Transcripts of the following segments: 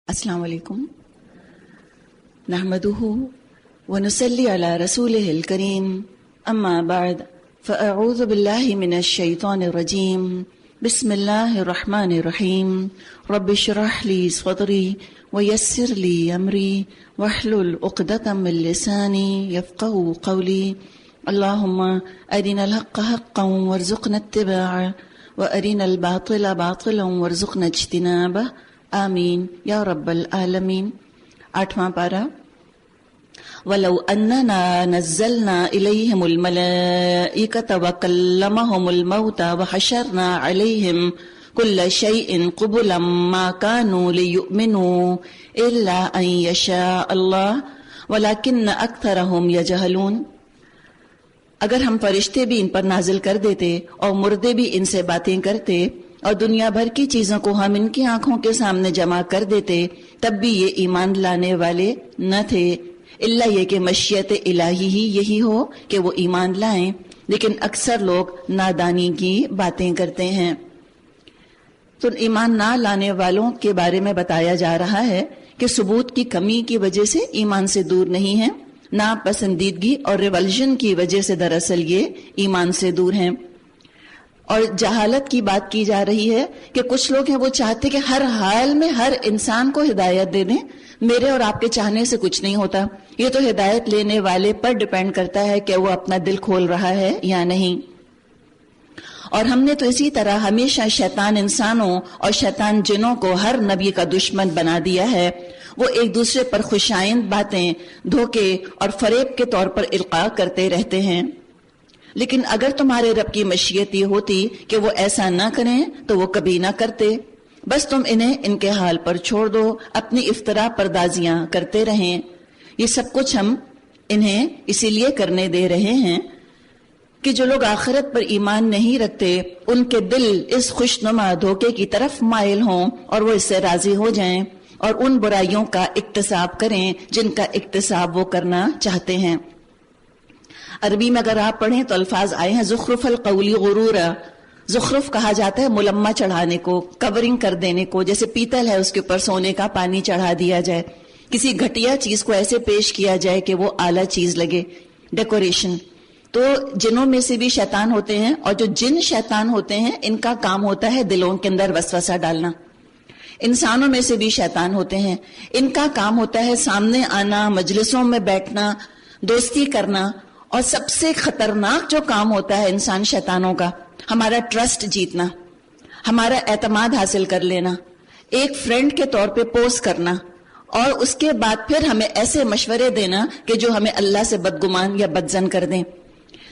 السلام علیکم نحمده ونصلي على رسوله الكريم اما بعد فاعوذ بالله من الشيطان الرجيم بسم الله الرحمن الرحيم رب اشرح لي صدري ويسر لي امري واحلل عقدة من لساني يفقهوا قولي اللهم ارنا الحق حقا وارزقنا اتباعه وارنا الباطل باطلا وارزقنا اجتنابه آمین یا رب العالمین۔ 8واں پارہ۔ وَلَوْ أَنَّنَا نَزَّلْنَا إِلَيْهِمُ الْمَلَائِكَةَ وَكَلَّمَهُمُ الْمَوْتَى وَحَشَرْنَا عَلَيْهِمْ كُلَّ شَيْءٍ قُبُلًا مَا كَانُوا لِيُؤْمِنُوا إِلَّا أَن يَشَاءَ اللَّهُ وَلَكِنَّ أَكْثَرَهُمْ يَجْهَلُونَ۔ اگر ہم فرشتے بھی ان پر نازل کر دیتے اور مردے بھی ان سے باتیں کرتے اور دنیا بھر کی چیزوں کو ہم ان کی آنکھوں کے سامنے جمع کر دیتے تب بھی یہ ایمان لانے والے نہ تھے، الا یہ کہ مشیت الہی ہی یہی ہو کہ وہ ایمان لائیں، لیکن اکثر لوگ نادانی کی باتیں کرتے ہیں۔ تو ایمان نہ لانے والوں کے بارے میں بتایا جا رہا ہے کہ ثبوت کی کمی کی وجہ سے ایمان سے دور نہیں ہیں، ناپسندیدگی اور ریولژن کی وجہ سے دراصل یہ ایمان سے دور ہیں۔ اور جہالت کی بات کی جا رہی ہے کہ کچھ لوگ ہیں وہ چاہتے کہ ہر حال میں ہر انسان کو ہدایت دے دیں، میرے اور آپ کے چاہنے سے کچھ نہیں ہوتا، یہ تو ہدایت لینے والے پر ڈیپینڈ کرتا ہے کہ وہ اپنا دل کھول رہا ہے یا نہیں۔ اور ہم نے تو اسی طرح ہمیشہ شیطان انسانوں اور شیطان جنوں کو ہر نبی کا دشمن بنا دیا ہے، وہ ایک دوسرے پر خوشائند باتیں دھوکے اور فریب کے طور پر القاء کرتے رہتے ہیں۔ لیکن اگر تمہارے رب کی مشیت یہ ہوتی کہ وہ ایسا نہ کریں تو وہ کبھی نہ کرتے، بس تم انہیں ان کے حال پر چھوڑ دو، اپنی افترا پردازیاں کرتے رہیں۔ یہ سب کچھ ہم انہیں اسی لیے کرنے دے رہے ہیں کہ جو لوگ آخرت پر ایمان نہیں رکھتے ان کے دل اس خوشنما دھوکے کی طرف مائل ہوں اور وہ اس سے راضی ہو جائیں اور ان برائیوں کا اکتساب کریں جن کا اکتساب وہ کرنا چاہتے ہیں۔ عربی میں اگر آپ پڑھیں تو الفاظ آئے ہیں زخرف القول غرورا۔ زخرف کہا جاتا ہے ملمہ چڑھانے کو، کورنگ کر دینے کو، جیسے پیتل ہے اس کے اوپر سونے کا پانی چڑھا دیا جائے، کسی گھٹیا چیز کو ایسے پیش کیا جائے کہ وہ اعلیٰ چیز لگے، ڈیکوریشن۔ تو جنوں میں سے بھی شیطان ہوتے ہیں، اور جو جن شیطان ہوتے ہیں ان کا کام ہوتا ہے دلوں کے اندر وسوسہ ڈالنا۔ انسانوں میں سے بھی شیطان ہوتے ہیں، ان کا کام ہوتا ہے سامنے آنا، مجلسوں میں بیٹھنا، دوستی کرنا، اور سب سے خطرناک جو کام ہوتا ہے انسان شیطانوں کا، ہمارا ٹرسٹ جیتنا، ہمارا اعتماد حاصل کر لینا، ایک فرینڈ کے طور پہ پوز کرنا، اور اس کے بعد پھر ہمیں ایسے مشورے دینا کہ جو ہمیں اللہ سے بدگمان یا بدظن کر دیں۔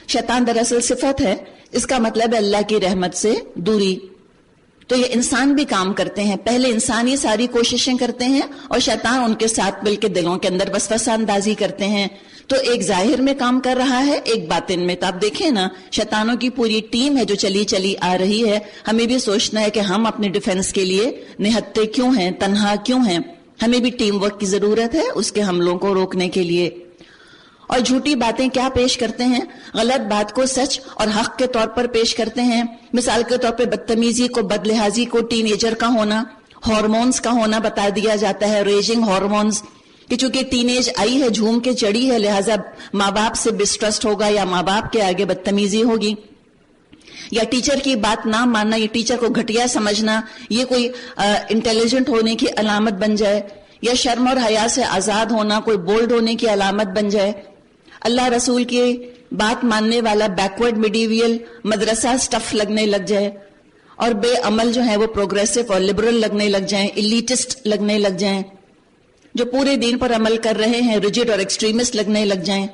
شیطان دراصل صفت ہے، اس کا مطلب ہے اللہ کی رحمت سے دوری۔ تو یہ انسان بھی کام کرتے ہیں، پہلے انسان یہ ساری کوششیں کرتے ہیں اور شیطان ان کے ساتھ مل کے دلوں کے اندر وسوسہ اندازی کرتے ہیں۔ تو ایک ظاہر میں کام کر رہا ہے، ایک باطن میں۔ تو آپ دیکھیں نا، شیطانوں کی پوری ٹیم ہے جو چلی چلی آ رہی ہے۔ ہمیں بھی سوچنا ہے کہ ہم اپنے ڈیفنس کے لیے نہتے کیوں ہیں، تنہا کیوں ہیں۔ ہمیں بھی ٹیم ورک کی ضرورت ہے اس کے حملوں کو روکنے کے لیے۔ اور جھوٹی باتیں کیا پیش کرتے ہیں، غلط بات کو سچ اور حق کے طور پر پیش کرتے ہیں۔ مثال کے طور پہ بدتمیزی کو، بدلحاظی کو ٹین ایجر کا ہونا، ہارمونز کا ہونا بتا دیا جاتا ہے، ریجنگ ہارمونز، کہ چونکہ ٹین ایج آئی ہے، جھوم کے چڑھی ہے، لہٰذا ماں باپ سے ڈسٹرسٹ ہوگا یا ماں باپ کے آگے بدتمیزی ہوگی، یا ٹیچر کی بات نہ ماننا، یہ ٹیچر کو گھٹیا سمجھنا، یہ کوئی انٹیلیجنٹ ہونے کی علامت بن جائے، یا شرم اور حیا سے آزاد ہونا کوئی بولڈ ہونے کی علامت بن جائے۔ اللہ رسول کی بات ماننے والا بیکورڈ میڈیویل مدرسہ سٹف لگنے لگ جائے، اور بے عمل جو ہیں وہ پروگریسو اور لبرل لگنے لگ جائیں، ایلیٹسٹ لگنے لگ جائیں، جو پورے دین پر عمل کر رہے ہیں ریجڈ اور ایکسٹریمسٹ لگنے لگ جائیں،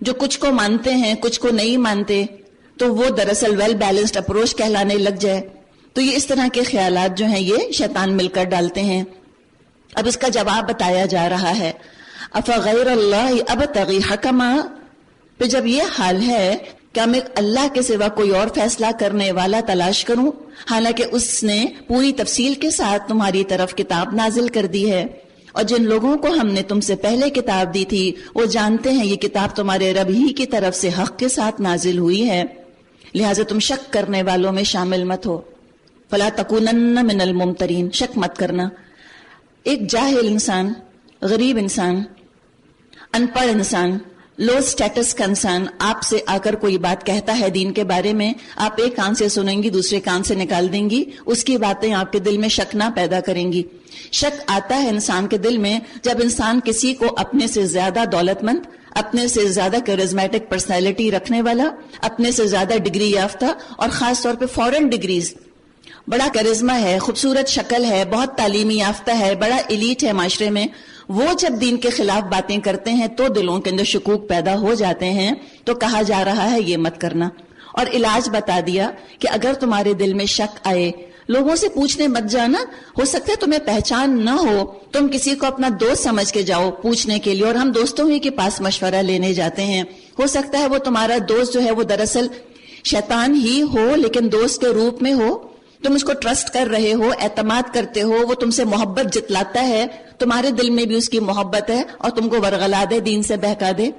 جو کچھ کو مانتے ہیں کچھ کو نہیں مانتے، تو وہ دراصل ویل بیلنسڈ اپروچ کہلانے لگ جائے۔ تو یہ اس طرح کے خیالات جو ہیں یہ شیطان مل کر ڈالتے ہیں۔ اب اس کا جواب بتایا جا رہا ہے، افغیر اللہ ابتغی حکما، پھر جب یہ حال ہے کیا میں اللہ کے سوا کوئی اور فیصلہ کرنے والا تلاش کروں، حالانکہ اس نے پوری تفصیل کے ساتھ تمہاری طرف کتاب نازل کر دی ہے، اور جن لوگوں کو ہم نے تم سے پہلے کتاب دی تھی وہ جانتے ہیں یہ کتاب تمہارے رب ہی کی طرف سے حق کے ساتھ نازل ہوئی ہے، لہٰذا تم شک کرنے والوں میں شامل مت ہو۔ فلا تکونن من الممترین، شک مت کرنا۔ ایک جاہل انسان، غریب انسان، ان پڑھ انسان، لو سٹیٹس کا انسان آپ سے آ کر کوئی بات کہتا ہے دین کے بارے میں، آپ ایک کان سے سنیں گی دوسرے کان سے نکال دیں گی، اس کی باتیں آپ کے دل میں شک نہ پیدا کریں گی۔ شک آتا ہے انسان کے دل میں جب انسان کسی کو اپنے سے زیادہ دولت مند، اپنے سے زیادہ کیرزمیٹک پرسنالٹی رکھنے والا، اپنے سے زیادہ ڈگری یافتہ، اور خاص طور پہ فورن ڈگریز، بڑا کرزما ہے، خوبصورت شکل ہے، بہت تعلیمی یافتہ ہے، بڑا ایلیٹ ہے معاشرے میں، وہ جب دین کے خلاف باتیں کرتے ہیں تو دلوں کے اندر شکوک پیدا ہو جاتے ہیں۔ تو کہا جا رہا ہے یہ مت کرنا، اور علاج بتا دیا کہ اگر تمہارے دل میں شک آئے، لوگوں سے پوچھنے مت جانا، ہو سکتا ہے تمہیں پہچان نہ ہو، تم کسی کو اپنا دوست سمجھ کے جاؤ پوچھنے کے لیے، اور ہم دوستوں ہی کے پاس مشورہ لینے جاتے ہیں، ہو سکتا ہے وہ تمہارا دوست جو ہے وہ دراصل شیطان ہی ہو لیکن دوست کے روپ میں ہو، تم اس کو ٹرسٹ کر رہے ہو، اعتماد کرتے ہو، وہ تم سے محبت جتلاتا ہے، تمہارے دل میں بھی اس کی محبت ہے اور تم کو ورغلا دے، دین سے بہکا دے۔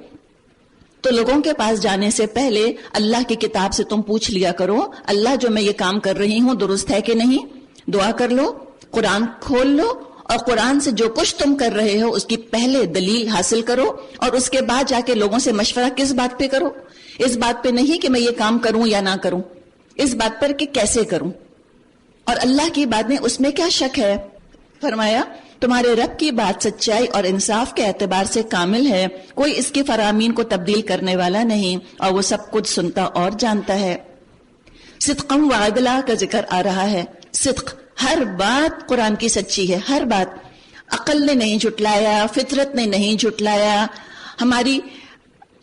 تو لوگوں کے پاس جانے سے پہلے اللہ کی کتاب سے تم پوچھ لیا کرو، اللہ جو میں یہ کام کر رہی ہوں درست ہے کہ نہیں؟ دعا کر لو، قرآن کھول لو، اور قرآن سے جو کچھ تم کر رہے ہو اس کی پہلے دلیل حاصل کرو، اور اس کے بعد جا کے لوگوں سے مشورہ کس بات پہ کرو؟ اس بات پہ نہیں کہ میں یہ کام کروں یا نہ کروں، اس بات پر کہ کیسے کروں، اور اللہ کی بات میں اس میں کیا شک ہے؟ فرمایا تمہارے رب کی بات سچائی اور انصاف کے اعتبار سے کامل ہے، کوئی اس کی فرامین کو تبدیل کرنے والا نہیں، اور وہ سب کچھ سنتا اور جانتا ہے۔ صدقم و عدلا کا ذکر آ رہا ہے۔ صدق، ہر بات قرآن کی سچی ہے، ہر بات، عقل نے نہیں جھٹلایا، فطرت نے نہیں جھٹلایا، ہماری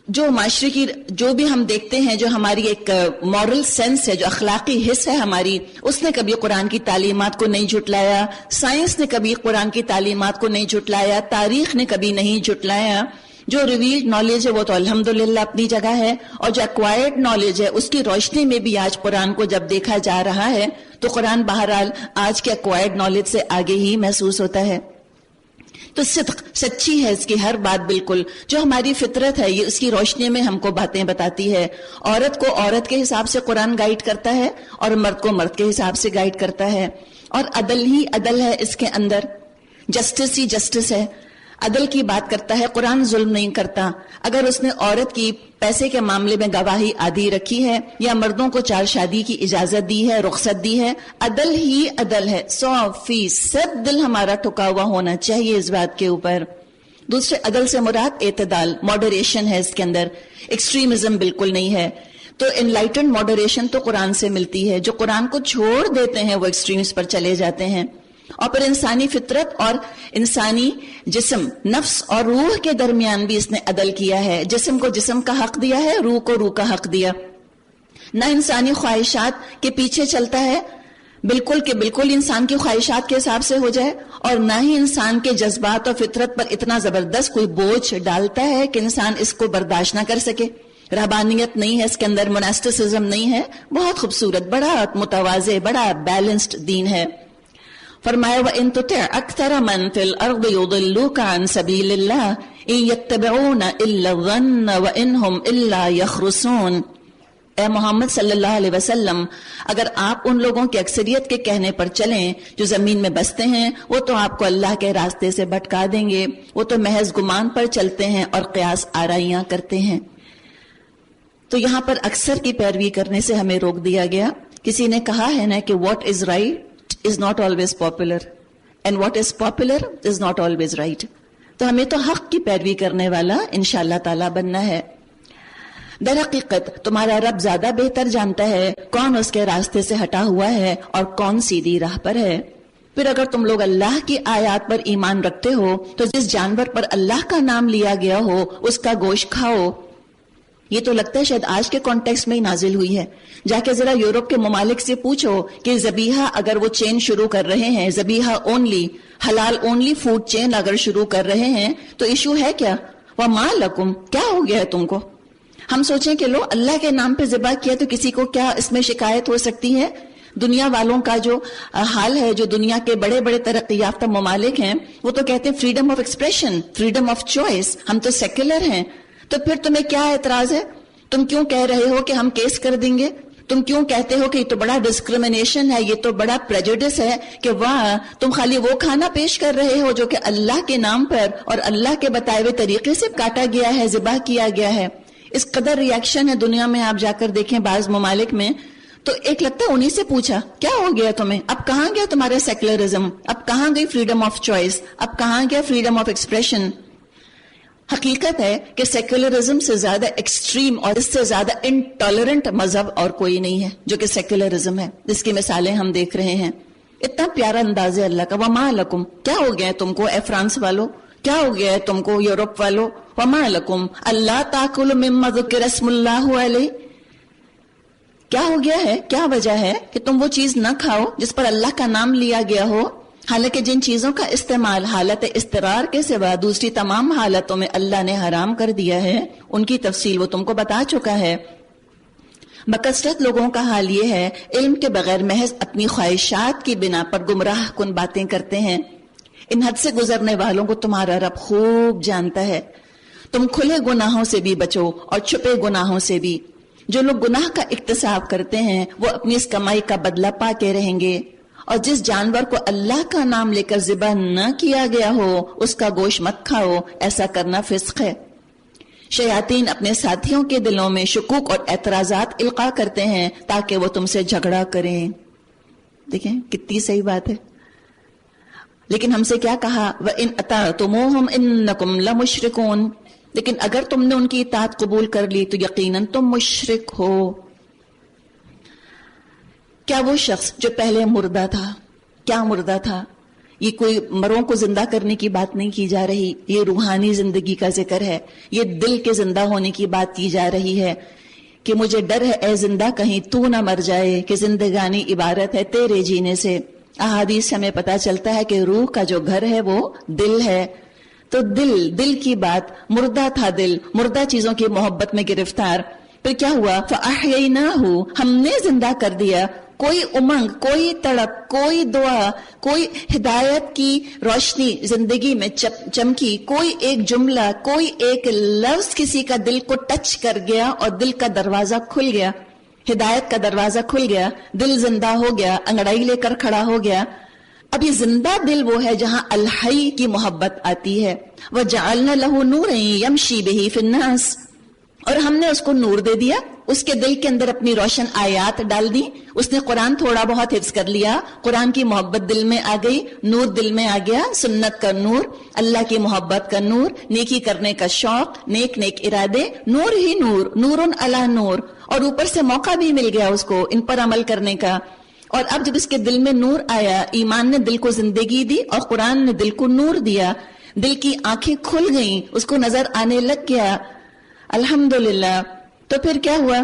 جو معاشرے کی جو بھی ہم دیکھتے ہیں، جو ہماری ایک مورل سینس ہے، جو اخلاقی حص ہے ہماری، اس نے کبھی قرآن کی تعلیمات کو نہیں جھٹلایا، سائنس نے کبھی قرآن کی تعلیمات کو نہیں جھٹلایا، تاریخ نے کبھی نہیں جھٹلایا۔ جو ریویلڈ نالج ہے وہ تو الحمدللہ اپنی جگہ ہے، اور جو ایکوائرڈ نالج ہے اس کی روشنی میں بھی آج قرآن کو جب دیکھا جا رہا ہے تو قرآن بہرحال آج کے ایکوائرڈ نالج سے آگے ہی محسوس ہوتا ہے۔ تو صدق، سچی ہے اس کی ہر بات، بالکل جو ہماری فطرت ہے یہ اس کی روشنی میں ہم کو باتیں بتاتی ہے۔ عورت کو عورت کے حساب سے قرآن گائیڈ کرتا ہے اور مرد کو مرد کے حساب سے گائیڈ کرتا ہے، اور عدل ہی عدل ہے اس کے اندر، جسٹس ہی جسٹس ہے، عدل کی بات کرتا ہے، قرآن ظلم نہیں کرتا۔ اگر اس نے عورت کی پیسے کے معاملے میں گواہی آدھی رکھی ہے یا مردوں کو 4 شادی کی اجازت دی ہے، رخصت دی ہے، عدل ہی عدل ہے، 100% دل ہمارا ٹھکا ہوا ہونا چاہیے اس بات کے اوپر۔ دوسرے عدل سے مراد اعتدال، ماڈریشن ہے اس کے اندر، ایکسٹریمزم بالکل نہیں ہے۔ تو انلائٹنڈ ماڈریشن تو قرآن سے ملتی ہے، جو قرآن کو چھوڑ دیتے ہیں وہ ایکسٹریمز پر چلے جاتے ہیں۔ اور پھر انسانی فطرت اور انسانی جسم، نفس اور روح کے درمیان بھی اس نے عدل کیا ہے، جسم کو جسم کا حق دیا ہے، روح کو روح کا حق دیا۔ نہ انسانی خواہشات کے پیچھے چلتا ہے بالکل کہ بالکل انسان کی خواہشات کے حساب سے ہو جائے، اور نہ ہی انسان کے جذبات اور فطرت پر اتنا زبردست کوئی بوجھ ڈالتا ہے کہ انسان اس کو برداشت نہ کر سکے۔ رہبانیت نہیں ہے اس کے اندر، موناسٹسزم نہیں ہے، بہت خوبصورت، بڑا متواضع، بڑا بیلنسڈ دین ہے۔ فرمایا وَإِن تُطِعْ أَكْثَرَ مَن فِي الْأَرْضِ يُضِلُّوكَ عَن سَبِيلِ اللَّهِ إِن يَتَّبِعُونَ إِلَّا الظَّنَّ وَإِنْ هُمْ إِلَّا يَخْرُصُونَ۔ اے محمد صلی اللہ علیہ وسلم، اگر آپ ان لوگوں کی اکثریت کے کہنے پر چلیں جو زمین میں بستے ہیں، وہ تو آپ کو اللہ کے راستے سے بھٹکا دیں گے، وہ تو محض گمان پر چلتے ہیں اور قیاس آرائیاں کرتے ہیں۔ تو یہاں پر اکثر کی پیروی کرنے سے ہمیں روک دیا گیا۔ کسی نے کہا ہے نا کہ what is right is not always popular and what is popular is not always right۔ تو ہمیں تو حق کی پیروی کرنے والا انشاءاللہ تعالی بننا ہے۔ در حقیقت تمہارا رب زیادہ بہتر جانتا ہے کون اس کے راستے سے ہٹا ہوا ہے اور کون سیدھی راہ پر ہے۔ پھر اگر تم لوگ اللہ کی آیات پر ایمان رکھتے ہو تو جس جانور پر اللہ کا نام لیا گیا ہو اس کا گوشت کھاؤ۔ یہ تو لگتا ہے شاید آج کے کانٹیکسٹ میں ہی نازل ہوئی ہے۔ جا کے ذرا یورپ کے ممالک سے پوچھو کہ ذبیحہ اگر وہ چین شروع کر رہے ہیں، ذبیحہ اونلی، حلال اونلی فوڈ چین اگر شروع کر رہے ہیں تو ایشو ہے کیا؟ وَمَا لَكُمْ، کیا ہو گیا ہے تم کو؟ ہم سوچیں کہ لو اللہ کے نام پہ ذبح کیا تو کسی کو کیا اس میں شکایت ہو سکتی ہے؟ دنیا والوں کا جو حال ہے، جو دنیا کے بڑے بڑے ترقی یافتہ ممالک ہیں، وہ تو کہتے ہیں freedom of expression, freedom of choice, ہم تو سیکولر ہیں۔ تو پھر تمہیں کیا اعتراض ہے؟ تم کیوں کہہ رہے ہو کہ ہم کیس کر دیں گے؟ تم کیوں کہتے ہو کہ یہ تو بڑا ڈسکریمنیشن ہے، یہ تو بڑا پریجوڈس ہے کہ واہ تم خالی وہ کھانا پیش کر رہے ہو جو کہ اللہ کے نام پر اور اللہ کے بتائے ہوئے طریقے سے کاٹا گیا ہے، ذبح کیا گیا ہے. اس قدر ریاکشن ہے دنیا میں. آپ جا کر دیکھیں بعض ممالک میں تو ایک لگتا ہے انہی سے پوچھا کیا ہو گیا تمہیں، اب کہاں گیا تمہارا سیکولرزم، اب کہاں گئی فریڈم آف چوائس، اب کہاں گیا فریڈم آف ایکسپریشن. حقیقت ہے کہ سیکولرزم سے زیادہ ایکسٹریم اور اس سے زیادہ انٹالرنٹ مذہب اور کوئی نہیں ہے جو کہ سیکولرزم ہے، جس کی مثالیں ہم دیکھ رہے ہیں. اتنا پیارا انداز ہے اللہ کا. وما لکم، کیا ہو گیا ہے تم کو اے فرانس والو، کیا ہو گیا ہے تم کو یورپ والو. وما لکم اللہ تاکلوا مما ذکر اسم اللہ علیہ، کیا ہو گیا ہے، کیا وجہ ہے کہ تم وہ چیز نہ کھاؤ جس پر اللہ کا نام لیا گیا ہو، حالانکہ جن چیزوں کا استعمال حالت اضطرار کے سوا دوسری تمام حالتوں میں اللہ نے حرام کر دیا ہے، ان کی تفصیل وہ تم کو بتا چکا ہے. بکثرت لوگوں کا حال یہ ہے علم کے بغیر محض اپنی خواہشات کی بنا پر گمراہ کن باتیں کرتے ہیں. ان حد سے گزرنے والوں کو تمہارا رب خوب جانتا ہے. تم کھلے گناہوں سے بھی بچو اور چھپے گناہوں سے بھی. جو لوگ گناہ کا اکتساب کرتے ہیں وہ اپنی اس کمائی کا بدلہ پا کے رہیں گے. اور جس جانور کو اللہ کا نام لے کر ذبح نہ کیا گیا ہو اس کا گوشت مت کھاؤ، ایسا کرنا فسق ہے. شیاطین اپنے ساتھیوں کے دلوں میں شکوک اور اعتراضات القاء کرتے ہیں تاکہ وہ تم سے جھگڑا کریں. دیکھیں کتنی صحیح بات ہے. لیکن ہم سے کیا کہا وَإِنْ أَطَعْتُمُوهُمْ إِنَّكُمْ لَمُشْرِكُونَ، لیکن اگر تم نے ان کی اطاعت قبول کر لی تو یقیناً تم مشرک ہو. کیا وہ شخص جو پہلے مردہ تھا، کیا مردہ تھا؟ یہ کوئی مروں کو زندہ کرنے کی بات نہیں کی جا رہی، یہ روحانی زندگی کا ذکر ہے. یہ دل کے زندہ ہونے کی بات کی جا رہی ہے کہ مجھے ڈر ہے اے زندہ کہیں تو نہ مر جائے، کہ زندگانی عبارت ہے تیرے جینے سے. احادیث سے ہمیں پتا چلتا ہے کہ روح کا جو گھر ہے وہ دل ہے. تو دل کی بات، مردہ تھا دل، مردہ چیزوں کی محبت میں گرفتار. پھر کیا ہوا؟ فَأَحْيَيْنَاهُ، ہم نے زندہ کر دیا. کوئی امنگ، کوئی تڑپ، کوئی دعا، کوئی ہدایت کی روشنی زندگی میں چمکی، کوئی ایک جملہ، کوئی ایک لفظ کسی کا دل کو ٹچ کر گیا اور دل کا دروازہ کھل گیا، ہدایت کا دروازہ کھل گیا، دل زندہ ہو گیا، انگڑائی لے کر کھڑا ہو گیا. اب یہ زندہ دل وہ ہے جہاں الحی کی محبت آتی ہے. وَجَعَلْنَا لَهُ نُورًا يَمْشِي بِهِ فِي النَّاسِ، اور ہم نے اس کو نور دے دیا، اس کے دل کے اندر اپنی روشن آیات ڈال دی. اس نے قرآن تھوڑا بہت حفظ کر لیا، قرآن کی محبت دل میں آ گئی، نور دل میں آ گیا، سنت کا نور، اللہ کی محبت کا نور، نیکی کرنے کا شوق، نیک ارادے، نور ہی نور، نور علی نور. اور اوپر سے موقع بھی مل گیا اس کو ان پر عمل کرنے کا. اور اب جب اس کے دل میں نور آیا، ایمان نے دل کو زندگی دی اور قرآن نے دل کو نور دیا، دل کی آنکھیں کھل گئیں، اس کو نظر آنے لگ گیا. الحمدللہ. تو پھر کیا ہوا؟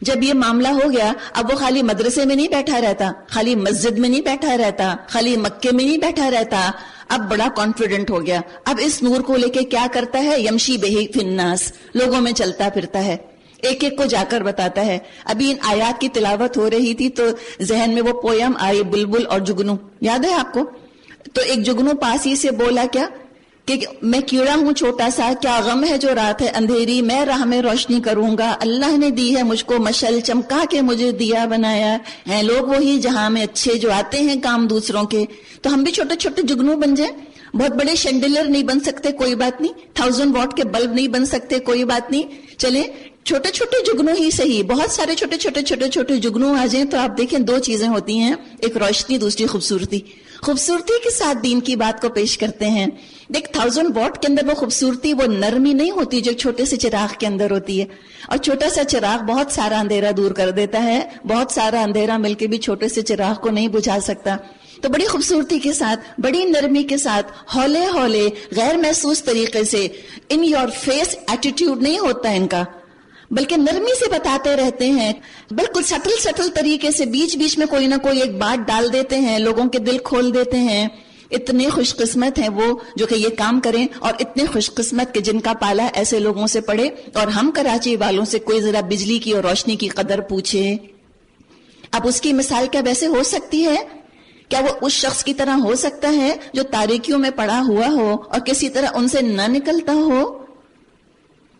جب یہ معاملہ ہو گیا، اب وہ خالی مدرسے میں نہیں بیٹھا رہتا، خالی مسجد میں نہیں بیٹھا رہتا، خالی مکے میں نہیں بیٹھا رہتا، اب بڑا کانفیڈنٹ ہو گیا. اب اس نور کو لے کے کیا کرتا ہے؟ یمشی بہی فی الناس، لوگوں میں چلتا پھرتا ہے، ایک ایک کو جا کر بتاتا ہے. ابھی ان آیات کی تلاوت ہو رہی تھی تو ذہن میں وہ پویم آئی بلبل اور جگنو، یاد ہے آپ کو؟ تو ایک جگنو پاس ہی سے بولا کیا کہ میں کیڑا ہوں چھوٹا سا، کیا غم ہے جو رات ہے اندھیری، میں راہ میں روشنی کروں گا. اللہ نے دی ہے مجھ کو مشعل، چمکا کے مجھے دیا بنایا ہے. لوگ وہی جہاں میں اچھے جو آتے ہیں کام دوسروں کے. تو ہم بھی چھوٹے چھوٹے جگنو بن جائیں. بہت بڑے شینڈلر نہیں بن سکتے، کوئی بات نہیں. 1000 واٹ کے بلب نہیں بن سکتے، کوئی بات نہیں. چلیں چھوٹے چھوٹے جگنو ہی صحیح، بہت سارے چھوٹے جگنو آ جائیں تو آپ دیکھیں دو چیزیں ہوتی ہیں، ایک روشنی، دوسری خوبصورتی. خوبصورتی کے ساتھ دین کی بات کو پیش کرتے ہیں. دیکھ 1000 واٹ کے اندر وہ خوبصورتی، وہ نرمی نہیں ہوتی جو چھوٹے سے چراغ کے اندر ہوتی ہے. اور چھوٹا سا چراغ بہت سارا اندھیرا دور کر دیتا ہے، بہت سارا اندھیرا مل کے بھی چھوٹے سے چراغ کو نہیں بجھا سکتا. تو بڑی خوبصورتی کے ساتھ، بڑی نرمی کے ساتھ، ہولے ہولے، غیر محسوس طریقے سے، ان یور فیس ایٹیٹیوڈ نہیں ہوتا ان کا، بلکہ نرمی سے بتاتے رہتے ہیں، بالکل سٹل طریقے سے بیچ بیچ میں کوئی نہ کوئی ایک بات ڈال دیتے ہیں، لوگوں کے دل کھول دیتے ہیں. اتنے خوش قسمت ہیں وہ جو کہ یہ کام کریں، اور اتنے خوش قسمت کہ جن کا پالا ایسے لوگوں سے پڑے. اور ہم کراچی والوں سے کوئی ذرا بجلی کی اور روشنی کی قدر پوچھے. اب اس کی مثال کیا ویسے ہو سکتی ہے؟ کیا وہ اس شخص کی طرح ہو سکتا ہے جو تاریکیوں میں پڑا ہوا ہو اور کسی طرح ان سے نہ نکلتا ہو؟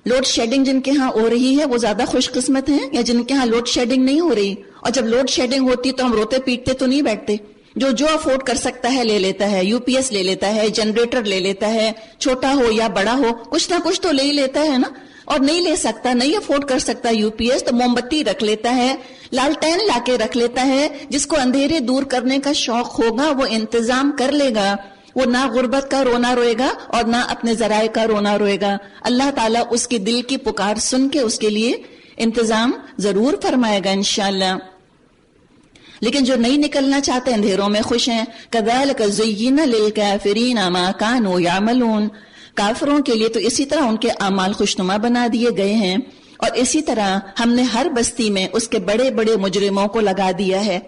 لوڈ شیڈنگ جن کے ہاں ہو رہی ہے وہ زیادہ خوش قسمت ہیں یا جن کے ہاں لوڈ شیڈنگ نہیں ہو رہی؟ اور جب لوڈ شیڈنگ ہوتی تو ہم روتے پیٹتے تو نہیں بیٹھتے. جو افورڈ کر سکتا ہے لے لیتا ہے, یو پی ایس لے لیتا ہے, جنریٹر لے لیتا ہے, چھوٹا ہو یا بڑا ہو کچھ نہ کچھ تو لے ہی لیتا ہے نا. اور نہیں لے سکتا, نہیں افورڈ کر سکتا یو پی ایس, تو موم بتی رکھ لیتا ہے, لالٹین لا کے رکھ لیتا ہے. جس کو اندھیرے دور کرنے کا شوق ہوگا وہ انتظام کر لے گا, وہ نہ غربت کا رونا روئے گا اور نہ اپنے ذرائع کا رونا روئے گا. اللہ تعالیٰ اس کی دل کی پکار سن کے اس کے لیے انتظام ضرور فرمائے گا انشاءاللہ. لیکن جو نہیں نکلنا چاہتے, اندھیروں میں خوش ہیں, کذالک زینا للکافرین ما کانوا یعملون, کافروں کے لیے تو اسی طرح ان کے اعمال خوشنما بنا دیے گئے ہیں. اور اسی طرح ہم نے ہر بستی میں اس کے بڑے بڑے مجرموں کو لگا دیا ہے,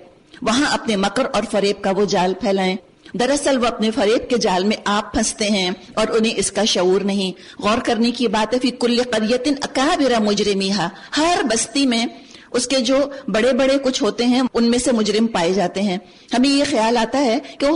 وہاں اپنے مکر اور فریب کا وہ جال پھیلائیں. دراصل وہ اپنے فریب کے جال میں آپ پھنستے ہیں اور انہیں اس کا شعور نہیں. غور کرنے کی بات ہے, فی کل قریۃ اکابر مجرمیہا, ہر بستی میں اس کے جو بڑے بڑے کچھ ہوتے ہیں ان میں سے مجرم پائے جاتے ہیں. ہمیں یہ خیال آتا ہے کہ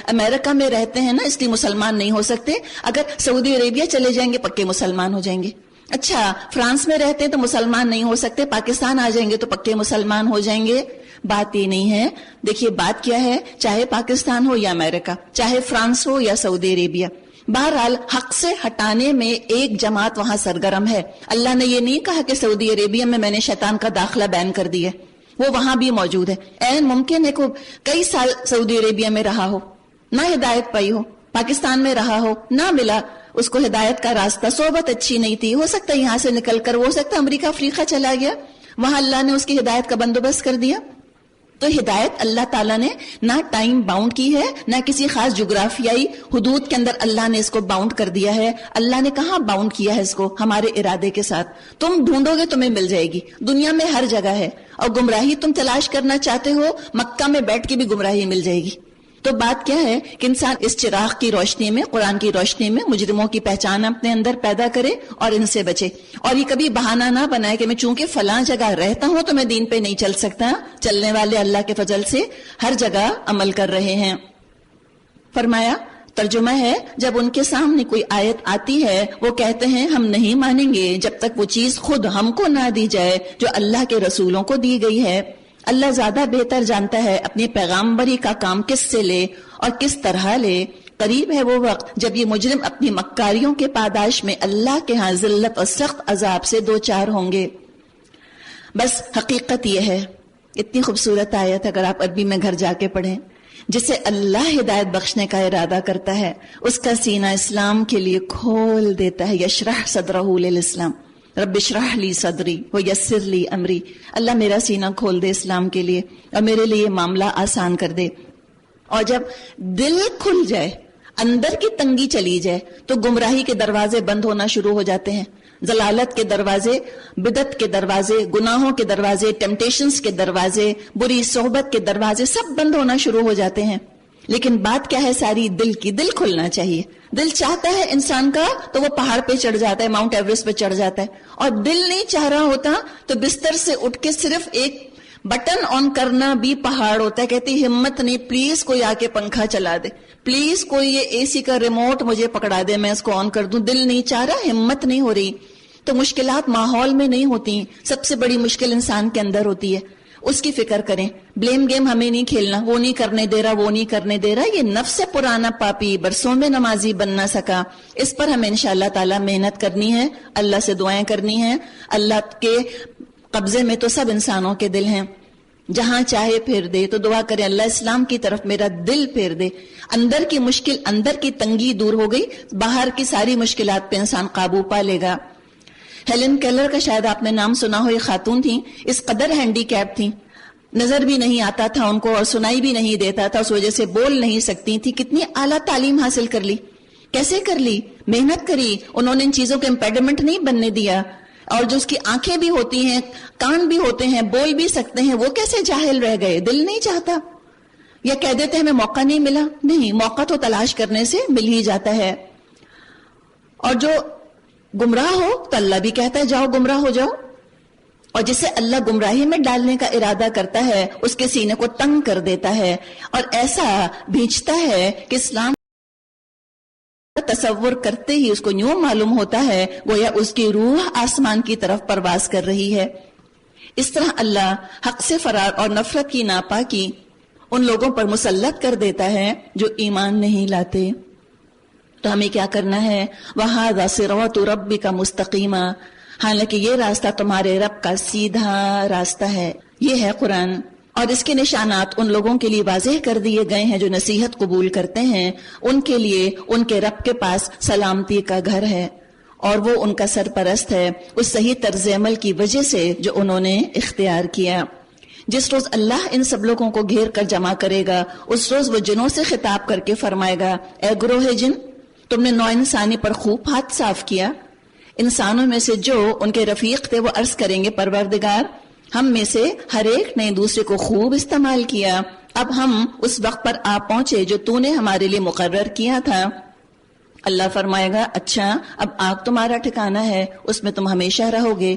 امریکہ میں رہتے ہیں نا اس لیے مسلمان نہیں ہو سکتے, اگر سعودی عربیہ چلے جائیں گے پکے مسلمان ہو جائیں گے. اچھا فرانس میں رہتے ہیں تو مسلمان نہیں ہو سکتے, پاکستان آ جائیں گے تو پکے مسلمان ہو جائیں گے. بات یہ نہیں ہے. دیکھیے بات کیا ہے, چاہے پاکستان ہو یا امریکہ, چاہے فرانس ہو یا سعودی عربیہ, بہرحال حق سے ہٹانے میں ایک جماعت وہاں سرگرم ہے. اللہ نے یہ نہیں کہا کہ سعودی عربیہ میں نے شیطان کا داخلہ بین کر دیا, وہ وہاں بھی موجود ہے. عین ممکن ہے کہ کئی سال سعودی عربیہ میں رہا ہو, نہ ہدایت پائی ہو, پاکستان میں رہا ہو, نہ ملا اس کو ہدایت کا راستہ, صحبت اچھی نہیں تھی, ہو سکتا ہے یہاں سے نکل کر ہو سکتا ہے امریکہ افریقہ چلا گیا, وہاں اللہ نے اس کی ہدایت کا بندوبست کر دیا. تو ہدایت اللہ تعالیٰ نے نہ ٹائم باؤنڈ کی ہے, نہ کسی خاص جغرافیائی حدود کے اندر اللہ نے اس کو باؤنڈ کر دیا ہے. اللہ نے کہاں باؤنڈ کیا ہے اس کو؟ ہمارے ارادے کے ساتھ. تم ڈھونڈو گے تمہیں مل جائے گی, دنیا میں ہر جگہ ہے. اور گمراہی تم تلاش کرنا چاہتے ہو, مکہ میں بیٹھ کے بھی گمراہی مل جائے گی. تو بات کیا ہے کہ انسان اس چراغ کی روشنی میں, قرآن کی روشنی میں مجرموں کی پہچان اپنے اندر پیدا کرے اور ان سے بچے. اور یہ کبھی بہانہ نہ بنائے کہ میں چونکہ فلاں جگہ رہتا ہوں تو میں دین پہ نہیں چل سکتا. چلنے والے اللہ کے فضل سے ہر جگہ عمل کر رہے ہیں. فرمایا ترجمہ ہے, جب ان کے سامنے کوئی آیت آتی ہے وہ کہتے ہیں ہم نہیں مانیں گے جب تک وہ چیز خود ہم کو نہ دی جائے جو اللہ کے رسولوں کو دی گئی ہے. اللہ زیادہ بہتر جانتا ہے اپنی پیغامبری کا کام کس سے لے اور کس طرح لے. قریب ہے وہ وقت جب یہ مجرم اپنی مکاریوں کے پاداش میں اللہ کے ہاں ذلت اور سخت عذاب سے دو چار ہوں گے. بس حقیقت یہ ہے, اتنی خوبصورت آیت اگر آپ عربی میں گھر جا کے پڑھیں, جسے اللہ ہدایت بخشنے کا ارادہ کرتا ہے اس کا سینہ اسلام کے لیے کھول دیتا ہے. یشرح صدرہ للاسلام, رب اشرح لی صدری ویسر لی امری. اللہ میرا سینہ کھول دے اسلام کے لیے اور میرے لیے معاملہ آسان کر دے. اور جب دل کھل جائے, اندر کی تنگی چلی جائے, تو گمراہی کے دروازے بند ہونا شروع ہو جاتے ہیں. ضلالت کے دروازے, بدعت کے دروازے, گناہوں کے دروازے, ٹیمپٹیشنز کے دروازے, بری صحبت کے دروازے سب بند ہونا شروع ہو جاتے ہیں. لیکن بات کیا ہے ساری دل کی, دل کھلنا چاہیے. دل چاہتا ہے انسان کا تو وہ پہاڑ پہ چڑھ جاتا ہے, ماؤنٹ ایوریسٹ پہ چڑھ جاتا ہے. اور دل نہیں چاہ رہا ہوتا تو بستر سے اٹھ کے صرف ایک بٹن آن کرنا بھی پہاڑ ہوتا ہے. کہتی ہمت نہیں, پلیز کوئی آ کے پنکھا چلا دے, پلیز کوئی یہ اے سی کا ریموٹ مجھے پکڑا دے, میں اس کو آن کر دوں. دل نہیں چاہ رہا, ہمت نہیں ہو رہی. تو مشکلات ماحول میں نہیں ہوتی, سب سے بڑی مشکل انسان کے اندر ہوتی ہے. اس کی فکر کریں. بلیم گیم ہمیں نہیں کھیلنا, وہ نہیں کرنے دے رہا, وہ نہیں کرنے دے رہا. یہ نفس پرانا پاپی برسوں میں نمازی بن نہ سکا. اس پر ہمیں انشاءاللہ تعالی محنت کرنی ہے, اللہ سے دعائیں کرنی ہیں. اللہ کے قبضے میں تو سب انسانوں کے دل ہیں, جہاں چاہے پھیر دے. تو دعا کریں اللہ اسلام کی طرف میرا دل پھیر دے. اندر کی مشکل, اندر کی تنگی دور ہو گئی, باہر کی ساری مشکلات پہ انسان قابو پا لے گا. ہیلن کیلر کا شاید آپ نے نام سنا ہو, یہ خاتون تھیں, اس قدر ہینڈی کیپ تھیں, نظر بھی نہیں آتا تھا ان کو اور سنائی بھی نہیں دیتا تھا, اس وجہ سے بول نہیں سکتی تھی. کتنی اعلیٰ تعلیم حاصل کر لی, کیسے کر لی؟ محنت کری. انہوں نے ان چیزوں کو امپیڈمنٹ نہیں بننے دیا. اور جو اس کی آنکھیں بھی ہوتی ہیں, کان بھی ہوتے ہیں, بول بھی سکتے ہیں, وہ کیسے جاہل رہ گئے؟ دل نہیں چاہتا, یا کہہ دیتے ہیں ہمیں موقع نہیں ملا. نہیں, موقع تو تلاش کرنے سے مل ہی جاتا ہے. اور جو گمراہ ہو تو اللہ بھی کہتا ہے جاؤ گمراہ ہو جاؤ. اور جسے اللہ گمراہی میں ڈالنے کا ارادہ کرتا ہے اس کے سینے کو تنگ کر دیتا ہے اور ایسا بھیجتا ہے کہ اسلام تصور کرتے ہی اس کو یوں معلوم ہوتا ہے گویا اس کی روح آسمان کی طرف پرواز کر رہی ہے۔ اس طرح اللہ حق سے فرار اور نفرت کی ناپاکی ان لوگوں پر مسلط کر دیتا ہے جو ایمان نہیں لاتے۔ تو ہمیں کیا کرنا ہے؟ وَهَذَا صِرَاطُ رَبِّكَ مُسْتَقِيمًا، حالانکہ یہ راستہ تمہارے رب کا سیدھا راستہ ہے۔ یہ ہے قرآن، اور اس کے نشانات ان لوگوں کے لیے واضح کر دیے گئے ہیں جو نصیحت قبول کرتے ہیں۔ ان کے لیے ان کے رب کے پاس سلامتی کا گھر ہے، اور وہ ان کا سرپرست ہے اس صحیح طرز عمل کی وجہ سے جو انہوں نے اختیار کیا۔ جس روز اللہ ان سب لوگوں کو گھیر کر جمع کرے گا، اس روز وہ جنوں سے خطاب کر کے فرمائے گا، اے گروہ جن، تم نے نوع انسانی پر خوب ہاتھ صاف کیا۔ انسانوں میں سے جو ان کے رفیق تھے وہ عرض کریں گے، پروردگار، ہم میں سے ہر ایک نے دوسرے کو خوب استعمال کیا، اب ہم اس وقت پر آ پہنچے جو تو نے ہمارے لیے مقرر کیا تھا۔ اللہ فرمائے گا، اچھا اب آگ تمہارا ٹھکانہ ہے، اس میں تم ہمیشہ رہو گے،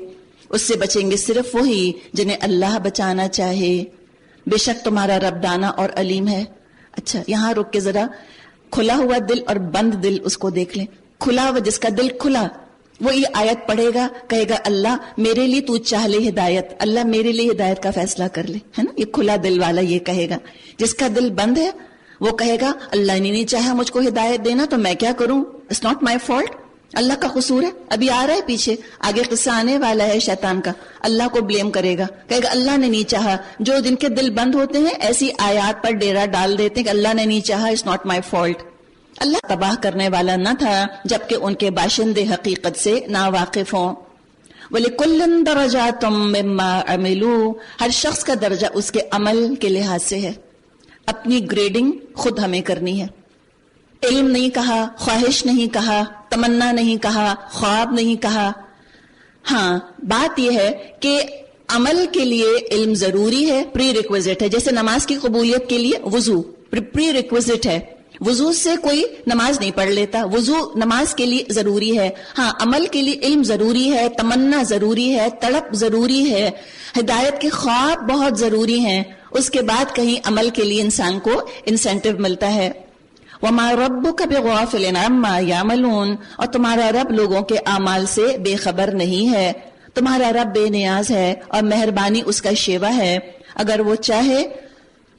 اس سے بچیں گے صرف وہی جنہیں اللہ بچانا چاہے، بے شک تمہارا رب دانا اور علیم ہے۔ اچھا یہاں رک کے ذرا کھلا ہوا دل اور بند دل اس کو دیکھ لیں۔ کھلا ہوا، جس کا دل کھلا، وہ یہ آیت پڑھے گا، کہے گا اللہ میرے لیے تو چاہ لے ہدایت، اللہ میرے لیے ہدایت کا فیصلہ کر لے، ہے نا؟ یہ کھلا دل والا یہ کہے گا۔ جس کا دل بند ہے وہ کہے گا اللہ نے نہیں چاہا مجھ کو ہدایت دینا تو میں کیا کروں، اٹس ناٹ مائی فالٹ، اللہ کا قصور ہے۔ ابھی آ رہا ہے پیچھے، آگے قصہ آنے والا ہے شیطان کا، اللہ کو بلیم کرے گا، کہے گا اللہ نے نہیں چاہا۔ جو جن کے دل بند ہوتے ہیں ایسی آیات پر ڈیرا ڈال دیتے ہیں کہ اللہ نے نہیں چاہا، اٹس ناٹ مائی فالٹ۔ اللہ تباہ کرنے والا نہ تھا جبکہ ان کے باشندے حقیقت سے ناواقف ہوں۔ وَلِكُلٍّ دَرَجَاتٌ مِّمَّا عَمِلُوا، ہر شخص کا درجہ اس کے عمل کے لحاظ سے ہے۔ اپنی گریڈنگ خود ہمیں کرنی ہے۔ علم نہیں کہا، خواہش نہیں کہا، تمنا نہیں کہا، خواب نہیں کہا۔ ہاں بات یہ ہے کہ عمل کے لیے علم ضروری ہے، پری ریکویزٹ ہے۔ جیسے نماز کی قبولیت کے لیے وضو پری ریکویزٹ ہے، وضو سے کوئی نماز نہیں پڑھ لیتا، وضو نماز کے لیے ضروری ہے۔ ہاں عمل کے لیے علم ضروری ہے، تمنا ضروری ہے، تڑپ ضروری ہے، ہدایت کے خواب بہت ضروری ہیں، اس کے بعد کہیں عمل کے لیے انسان کو انسینٹیو ملتا ہے۔ وَمَا رَبُّكَ بِغَافِلٍ عَمَّا يَعْمَلُونَ، اور تمہارا رب لوگوں کے اعمال سے بے خبر نہیں ہے۔ تمہارا رب بے نیاز ہے اور مہربانی اس کا شیوا ہے، اگر وہ چاہے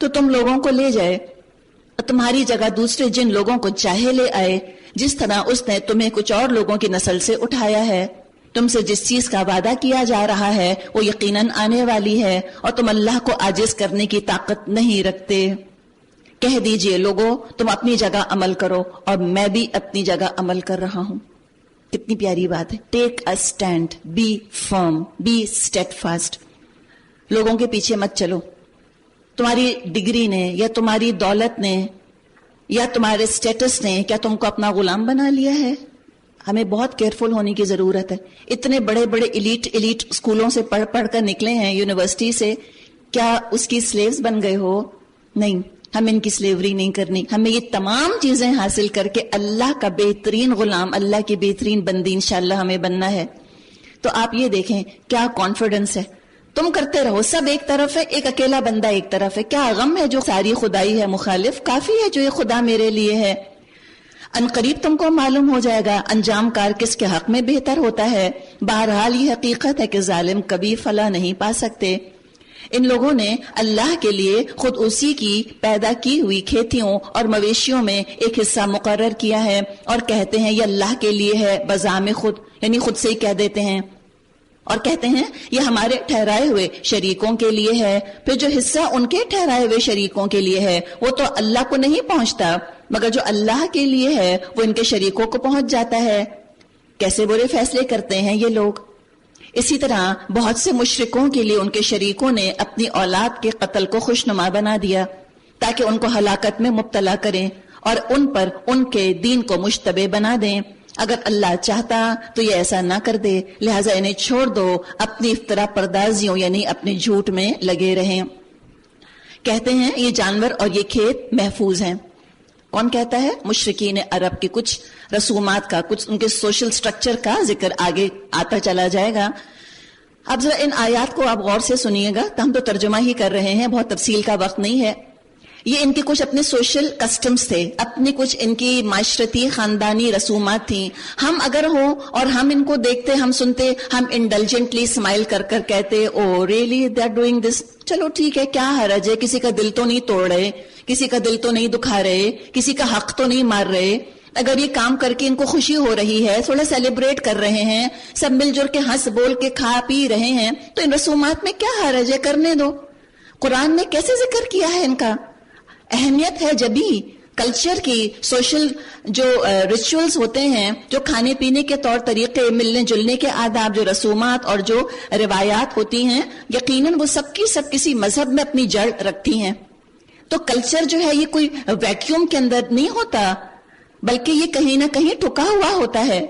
تو تم لوگوں کو لے جائے اور تمہاری جگہ دوسرے جن لوگوں کو چاہے لے آئے، جس طرح اس نے تمہیں کچھ اور لوگوں کی نسل سے اٹھایا ہے۔ تم سے جس چیز کا وعدہ کیا جا رہا ہے وہ یقیناً آنے والی ہے، اور تم اللہ کو عاجز کرنے کی طاقت نہیں رکھتے۔ کہہ دیجئے لوگوں تم اپنی جگہ عمل کرو اور میں بھی اپنی جگہ عمل کر رہا ہوں۔ کتنی پیاری بات ہے، take a stand, be firm, be steadfast. لوگوں کے پیچھے مت چلو۔ تمہاری ڈگری نے یا تمہاری دولت نے یا تمہارے اسٹیٹس نے کیا تم کو اپنا غلام بنا لیا ہے؟ ہمیں بہت کیئرفل ہونے کی ضرورت ہے۔ اتنے بڑے بڑے ایلیٹ اسکولوں سے پڑھ کر نکلے ہیں، یونیورسٹی سے، کیا اس کی سلیوز بن گئے ہو؟ نہیں، ہمیں ان کی سلیوری نہیں کرنی، ہمیں یہ تمام چیزیں حاصل کر کے اللہ کا بہترین غلام، اللہ کی بہترین بندی انشاءاللہ ہمیں بننا ہے۔ تو آپ یہ دیکھیں کیا کانفیڈنس ہے، تم کرتے رہو، سب ایک طرف ہے، ایک اکیلا بندہ ایک طرف ہے، کیا غم ہے جو ساری خدائی ہے مخالف، کافی ہے جو یہ خدا میرے لیے ہے۔ ان قریب تم کو معلوم ہو جائے گا انجام کار کس کے حق میں بہتر ہوتا ہے۔ بہرحال یہ حقیقت ہے کہ ظالم کبھی فلاح نہیں پا سکتے۔ ان لوگوں نے اللہ کے لیے خود اسی کی پیدا کی ہوئی کھیتیوں اور مویشیوں میں ایک حصہ مقرر کیا ہے اور کہتے ہیں یہ اللہ کے لیے ہے بزعم خود، یعنی خود سے ہی کہہ دیتے ہیں اور کہتے ہیں یہ ہمارے ٹھہرائے ہوئے شریکوں کے لیے ہے۔ پھر جو حصہ ان کے ٹھہرائے ہوئے شریکوں کے لیے ہے وہ تو اللہ کو نہیں پہنچتا، مگر جو اللہ کے لیے ہے وہ ان کے شریکوں کو پہنچ جاتا ہے۔ کیسے برے فیصلے کرتے ہیں یہ لوگ۔ اسی طرح بہت سے مشرکوں کے لیے ان کے شریکوں نے اپنی اولاد کے قتل کو خوشنما بنا دیا تاکہ ان کو ہلاکت میں مبتلا کریں اور ان پر ان کے دین کو مشتبہ بنا دیں۔ اگر اللہ چاہتا تو یہ ایسا نہ کر دے، لہٰذا انہیں چھوڑ دو، اپنی افترا پردازیوں یعنی اپنے جھوٹ میں لگے رہیں۔ کہتے ہیں یہ جانور اور یہ کھیت محفوظ ہیں۔ کون کہتا ہے؟ مشرکین عرب کے کچھ رسومات کا، کچھ ان کے سوشل سٹرکچر کا ذکر آگے آتا چلا جائے گا۔ اب ذرا ان آیات کو آپ غور سے سنیے گا، تو ہم تو ترجمہ ہی کر رہے ہیں، بہت تفصیل کا وقت نہیں ہے۔ یہ ان کے کچھ اپنے سوشل کسٹمز تھے، اپنی کچھ ان کی معاشرتی خاندانی رسومات تھیں. ہم اگر ہوں اور ہم ان کو دیکھتے، ہم سنتے، ہم انڈلجنٹلی اسمائل کر کر کہتے oh really they are doing this, چلو ٹھیک ہے، کیا حرج ہے، کسی کا دل تو نہیں توڑ رہے، کسی کا دل تو نہیں دکھا رہے، کسی کا حق تو نہیں مار رہے. اگر یہ کام کر کے ان کو خوشی ہو رہی ہے، تھوڑا سیلیبریٹ کر رہے ہیں، سب مل جل کے ہنس بول کے کھا پی رہے ہیں، تو ان رسومات میں کیا حرج ہے، کرنے دو. قرآن نے کیسے ذکر کیا ہے ان کا؟ اہمیت ہے جبھی کلچر کی، سوشل جو ریچولز ہوتے ہیں، جو کھانے پینے کے طور طریقے، ملنے جلنے کے آداب، جو رسومات اور جو روایات ہوتی ہیں، یقیناً وہ سب کی سب کسی مذہب میں اپنی جڑ رکھتی ہیں. تو کلچر جو ہے یہ کوئی ویکیوم کے اندر نہیں ہوتا، بلکہ یہ کہیں نہ کہیں ٹھکا ہوا ہوتا ہے.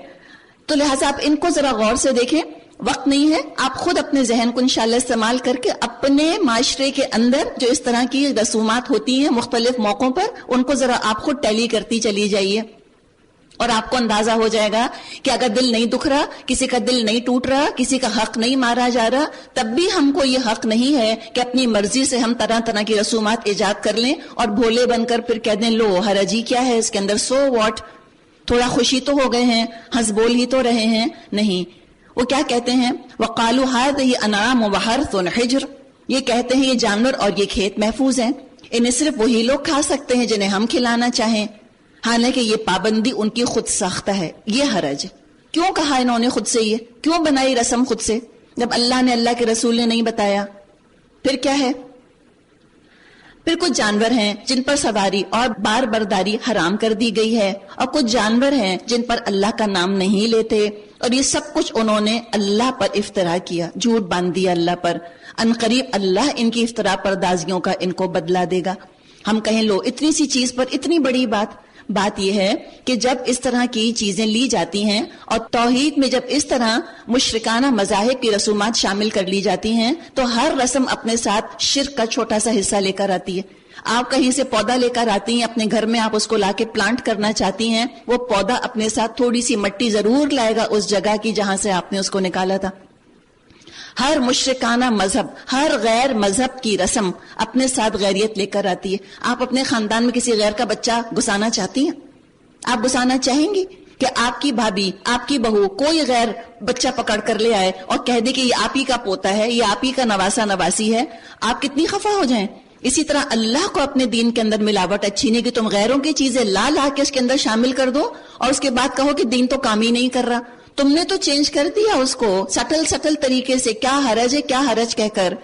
تو لہٰذا آپ ان کو ذرا غور سے دیکھیں. وقت نہیں ہے، آپ خود اپنے ذہن کو انشاءاللہ استعمال کر کے اپنے معاشرے کے اندر جو اس طرح کی رسومات ہوتی ہیں مختلف موقعوں پر، ان کو ذرا آپ خود ٹیلی کرتی چلی جائیے، اور آپ کو اندازہ ہو جائے گا کہ اگر دل نہیں دکھ رہا، کسی کا دل نہیں ٹوٹ رہا، کسی کا حق نہیں مارا جا رہا، تب بھی ہم کو یہ حق نہیں ہے کہ اپنی مرضی سے ہم طرح طرح کی رسومات ایجاد کر لیں اور بھولے بن کر پھر کہہ دیں لو حرجی کیا ہے اس کے اندر، سو واٹ، تھوڑا خوشی تو ہو گئے ہیں، ہنس بول ہی تو رہے ہیں. نہیں، وہ کیا کہتے ہیں، وَقَالُوا هَٰذِهِ أَنْعَامٌ وَحَرْثٌ حِجْرٌ، یہ کہتے ہیں یہ جانور اور یہ کھیت محفوظ ہیں، انہیں صرف وہی لوگ کھا سکتے ہیں جنہیں ہم کھلانا چاہیں، حالانکہ یہ پابندی ان کی خود ساختہ ہے. یہ حرج کیوں کہا انہوں نے خود سے، یہ کیوں بنائی رسم خود سے جب اللہ نے، اللہ کے رسول نے نہیں بتایا؟ پھر کیا ہے؟ پھر کچھ جانور ہیں جن پر سواری اور بار برداری حرام کر دی گئی ہے، اور کچھ جانور ہیں جن پر اللہ کا نام نہیں لیتے، اور یہ سب کچھ انہوں نے اللہ پر افترا کیا، جھوٹ باندھ دیا اللہ پر. ان قریب اللہ ان کی افترا پردازیوں کا ان کو بدلہ دے گا. ہم کہیں لو اتنی سی چیز پر اتنی بڑی بات یہ ہے کہ جب اس طرح کی چیزیں لی جاتی ہیں اور توحید میں جب اس طرح مشرکانہ مذاہب کی رسومات شامل کر لی جاتی ہیں، تو ہر رسم اپنے ساتھ شرک کا چھوٹا سا حصہ لے کر آتی ہے. آپ کہیں سے پودا لے کر آتی ہیں اپنے گھر میں، آپ اس کو لا کے پلانٹ کرنا چاہتی ہیں، وہ پودا اپنے ساتھ تھوڑی سی مٹی ضرور لائے گا اس جگہ کی جہاں سے آپ نے اس کو نکالا تھا. ہر مشرکانہ مذہب، ہر غیر مذہب کی رسم اپنے ساتھ غیریت لے کر آتی ہے. آپ اپنے خاندان میں کسی غیر کا بچہ گھسانا چاہتی ہیں؟ آپ گھسانا چاہیں گی کہ آپ کی بھابھی، آپ کی بہو کوئی غیر بچہ پکڑ کر لے آئے اور کہہ دے کہ یہ آپ ہی کا پوتا ہے، یہ آپ ہی کا نواسا نواسی ہے؟ آپ کتنی خفا ہو جائیں. اسی طرح اللہ کو اپنے دین کے اندر ملاوٹ اچھی نہیں کہ تم غیروں کی چیزیں لا کے اس کے اندر شامل کر دو اور اس کے بعد کہو کہ دین تو کام ہی نہیں کر رہا. تم نے تو چینج کر دیا اس کو سٹل طریقے سے، کیا حرج ہے، کیا حرج کہہ کر.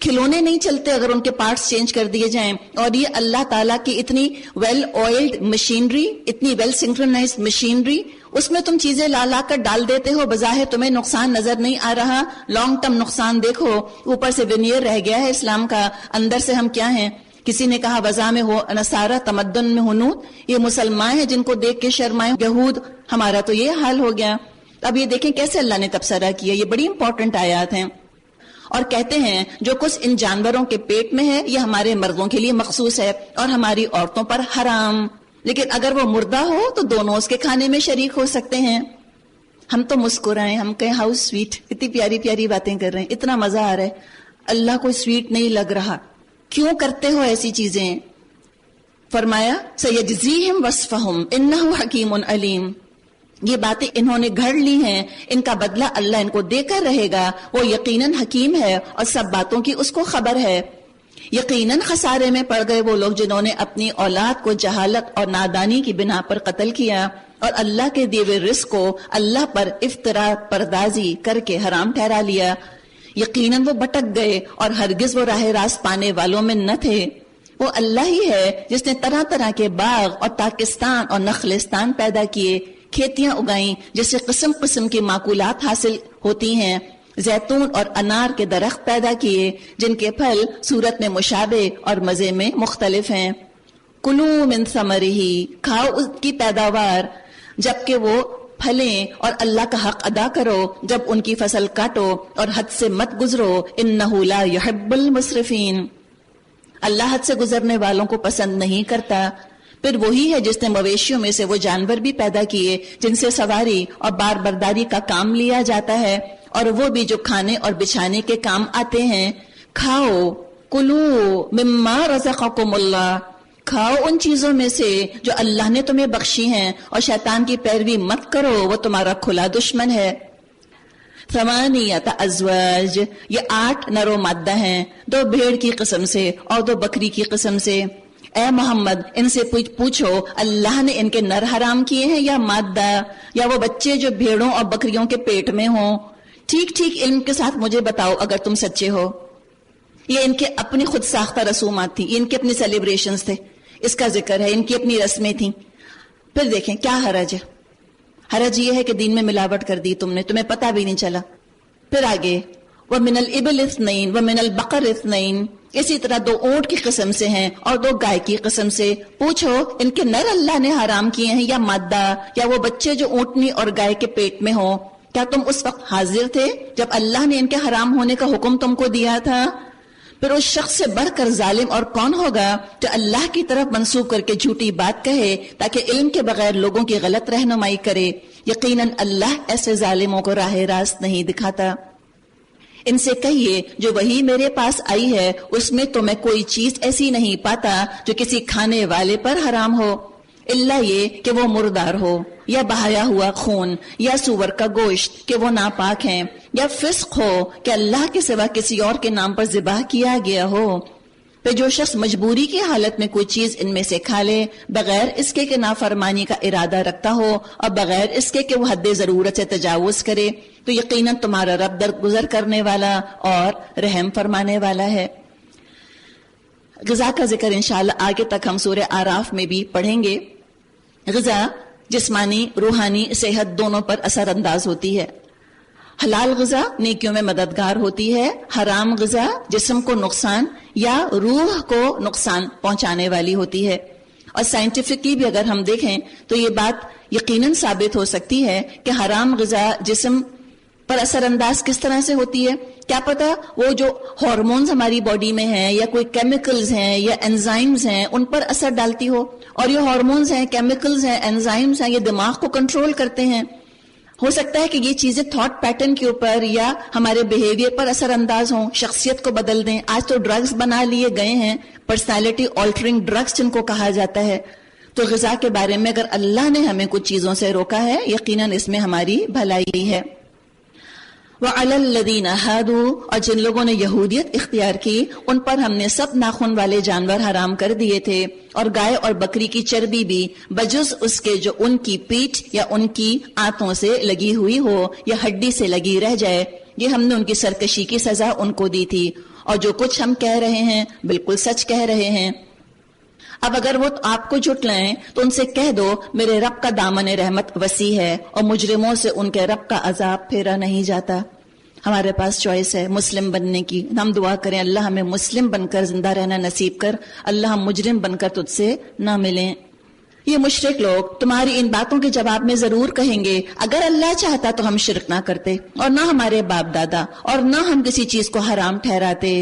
کھلونے نہیں چلتے اگر ان کے پارٹس چینج کر دیے جائیں. اور یہ اللہ تعالیٰ کی اتنی ویل آئلڈ مشینری، اتنی ویل سنکرونائزڈ مشینری، اس میں تم چیزیں لا کر ڈال دیتے ہو. بظاہر تمہیں نقصان نظر نہیں آ رہا، لانگ ٹرم نقصان دیکھو. اوپر سے ونیئر رہ گیا ہے اسلام کا، اندر سے ہم کیا ہیں. کسی نے کہا وضع میں ہو نصارہ، تمدن میں ہنود. یہ مسلمان ہیں جن کو دیکھ کے شرمائے یہود. ہمارا تو یہ حال ہو گیا. اب یہ دیکھیں کیسے اللہ نے تبصرہ کیا. یہ بڑی امپورٹنٹ آیات ہیں. اور کہتے ہیں جو کچھ ان جانوروں کے پیٹ میں ہے یہ ہمارے مردوں کے لیے مخصوص ہے اور ہماری عورتوں پر حرام، لیکن اگر وہ مردہ ہو تو دونوں اس کے کھانے میں شریک ہو سکتے ہیں. ہم تو مسکرائیں، ہم کہیں ہاؤ سویٹ، اتنی پیاری پیاری باتیں کر رہے ہیں، اتنا مزہ آ رہا ہے. اللہ کو سویٹ نہیں لگ رہا. کیوں کرتے ہو ایسی چیزیں؟ فرمایا سیجزیہم وصفہم انہ حکیم علیم. یہ باتیں انہوں نے گھڑ لی ہیں، ان کا بدلہ اللہ ان کو دے کر رہے گا. وہ یقیناً حکیم ہے اور سب باتوں کی اس کو خبر ہے. یقیناً خسارے میں پڑ گئے وہ لوگ جنہوں نے اپنی اولاد کو جہالت اور نادانی کی بنا پر قتل کیا اور اللہ کے دیے ہوئے رزق کو اللہ پر افترا پردازی کر کے حرام ٹھہرا لیا. یقیناً وہ بھٹک گئے اور ہرگز وہ راہ راست پانے والوں میں نہ تھے. وہ اللہ ہی ہے جس نے طرح طرح کے باغ اور پاکستان اور نخلستان پیدا کیے، کھیتیاں اگائیں جس سے قسم قسم کی معقولات حاصل ہوتی ہیں، زیتون اور انار کے درخت پیدا کیے جن کے پھل صورت میں مشابہ اور مزے میں مختلف ہیں. کلوا من ثمرہ، کھاؤ اس کی پیداوار جبکہ وہ پھلیں، اور اللہ کا حق ادا کرو جب ان کی فصل کاٹو اور حد سے مت گزرو. انہ لا یحب المسرفین، اللہ حد سے گزرنے والوں کو پسند نہیں کرتا. پھر وہی ہے جس نے مویشیوں میں سے وہ جانور بھی پیدا کیے جن سے سواری اور بار برداری کا کام لیا جاتا ہے، اور وہ بھی جو کھانے اور بچھانے کے کام آتے ہیں. کھاؤ کلو مما رزقکم اللہ، کھاؤ ان چیزوں میں سے جو اللہ نے تمہیں بخشی ہیں، اور شیطان کی پیروی مت کرو، وہ تمہارا کھلا دشمن ہے۔ ثمانیۃ ازواج، یہ 8 نر و مادہ ہیں، 2 بھیڑ کی قسم سے اور 2 بکری کی قسم سے۔ اے محمد ان سے پوچھو اللہ نے ان کے نر حرام کیے ہیں یا مادہ، یا وہ بچے جو بھیڑوں اور بکریوں کے پیٹ میں ہوں؟ ٹھیک ٹھیک علم کے ساتھ مجھے بتاؤ اگر تم سچے ہو۔ یہ ان کے اپنی خود ساختہ رسومات تھیں، یہ ان کے اپنے سیلیبریشنز تھے، اس کا ذکر ہے، ان کی اپنی رسمیں تھیں۔ پھر دیکھیں کیا حرج ہے؟ حرج یہ ہے کہ دین میں ملاوٹ کر دی تم نے، تمہیں پتہ بھی نہیں چلا۔ پھر آگے وَمِنَ الْإِبِلِ اثْنَيْنِ وَمِنَ الْبَقَرِ اثْنَيْنِ، اسی طرح 2 اونٹ کی قسم سے ہیں اور 2 گائے کی قسم سے۔ پوچھو ان کے نر اللہ نے حرام کیے ہیں یا مادہ، یا وہ بچے جو اونٹنی اور گائے کے پیٹ میں ہوں؟ کیا تم اس وقت حاضر تھے جب اللہ نے ان کے حرام ہونے کا حکم تم کو دیا تھا؟ پھر اس شخص سے بڑھ کر ظالم اور کون ہوگا جو اللہ کی طرف منسوب کر کے جھوٹی بات کہے تاکہ علم کے بغیر لوگوں کی غلط رہنمائی کرے؟ یقیناً اللہ ایسے ظالموں کو راہ راست نہیں دکھاتا۔ ان سے کہیے جو وہی میرے پاس آئی ہے اس میں تو میں کوئی چیز ایسی نہیں پاتا جو کسی کھانے والے پر حرام ہو، الا یہ کہ وہ مردار ہو، یا بہایا ہوا خون، یا سور کا گوشت کہ وہ ناپاک ہیں، یا فسق ہو کہ اللہ کے سوا کسی اور کے نام پر ذبح کیا گیا ہو۔ پھر جو شخص مجبوری کی حالت میں کوئی چیز ان میں سے کھا لے بغیر اس کے کہ نافرمانی کا ارادہ رکھتا ہو اور بغیر اس کے کہ وہ حد ضرورت سے تجاوز کرے، تو یقیناً تمہارا رب درگزر کرنے والا اور رحم فرمانے والا ہے۔ غذا کا ذکر انشاءاللہ آگے تک ہم سورہ آراف میں بھی پڑھیں گے۔ غذا جسمانی روحانی صحت دونوں پر اثر انداز ہوتی ہے۔ حلال غذا نیکیوں میں مددگار ہوتی ہے، حرام غذا جسم کو نقصان یا روح کو نقصان پہنچانے والی ہوتی ہے۔ اور سائنٹیفکلی بھی اگر ہم دیکھیں تو یہ بات یقیناً ثابت ہو سکتی ہے کہ حرام غذا جسم پر اثر انداز کس طرح سے ہوتی ہے؟ کیا پتا وہ جو ہارمونز ہماری باڈی میں ہیں یا کوئی کیمیکلز ہیں یا انزائمز ہیں ان پر اثر ڈالتی ہو، اور یہ ہارمونز ہیں، کیمیکلز ہیں، انزائمز ہیں، یہ دماغ کو کنٹرول کرتے ہیں۔ ہو سکتا ہے کہ یہ چیزیں تھاٹ پیٹرن کے اوپر یا ہمارے بیہیویئر پر اثر انداز ہوں، شخصیت کو بدل دیں۔ آج تو ڈرگز بنا لیے گئے ہیں، پرسنالٹی آلٹرنگ ڈرگز جن کو کہا جاتا ہے۔ تو غذا کے بارے میں اگر اللہ نے ہمیں کچھ چیزوں سے روکا ہے یقیناً اس میں ہماری بھلائی ہے۔ وَعَلَى الَّذِينَ هَادُوا، اور جن لوگوں نے یہودیت اختیار کی ان پر ہم نے سب ناخن والے جانور حرام کر دیے تھے، اور گائے اور بکری کی چربی بھی بجز اس کے جو ان کی پیٹھ یا ان کی آنتوں سے لگی ہوئی ہو یا ہڈی سے لگی رہ جائے، یہ ہم نے ان کی سرکشی کی سزا ان کو دی تھی۔ اور جو کچھ ہم کہہ رہے ہیں بالکل سچ کہہ رہے ہیں۔ اب اگر وہ آپ کو جھٹلائیں تو ان سے کہہ دو میرے رب کا دامن رحمت وسیع ہے اور مجرموں سے ان کے رب کا عذاب پھیرا نہیں جاتا۔ ہمارے پاس چوائس ہے مسلم بننے کی، ہم دعا کریں اللہ ہمیں مسلم بن کر زندہ رہنا نصیب کر، اللہ ہم مجرم بن کر تجھ سے نہ ملیں۔ یہ مشرک لوگ تمہاری ان باتوں کے جواب میں ضرور کہیں گے اگر اللہ چاہتا تو ہم شرک نہ کرتے اور نہ ہمارے باپ دادا اور نہ ہم کسی چیز کو حرام ٹھہراتے۔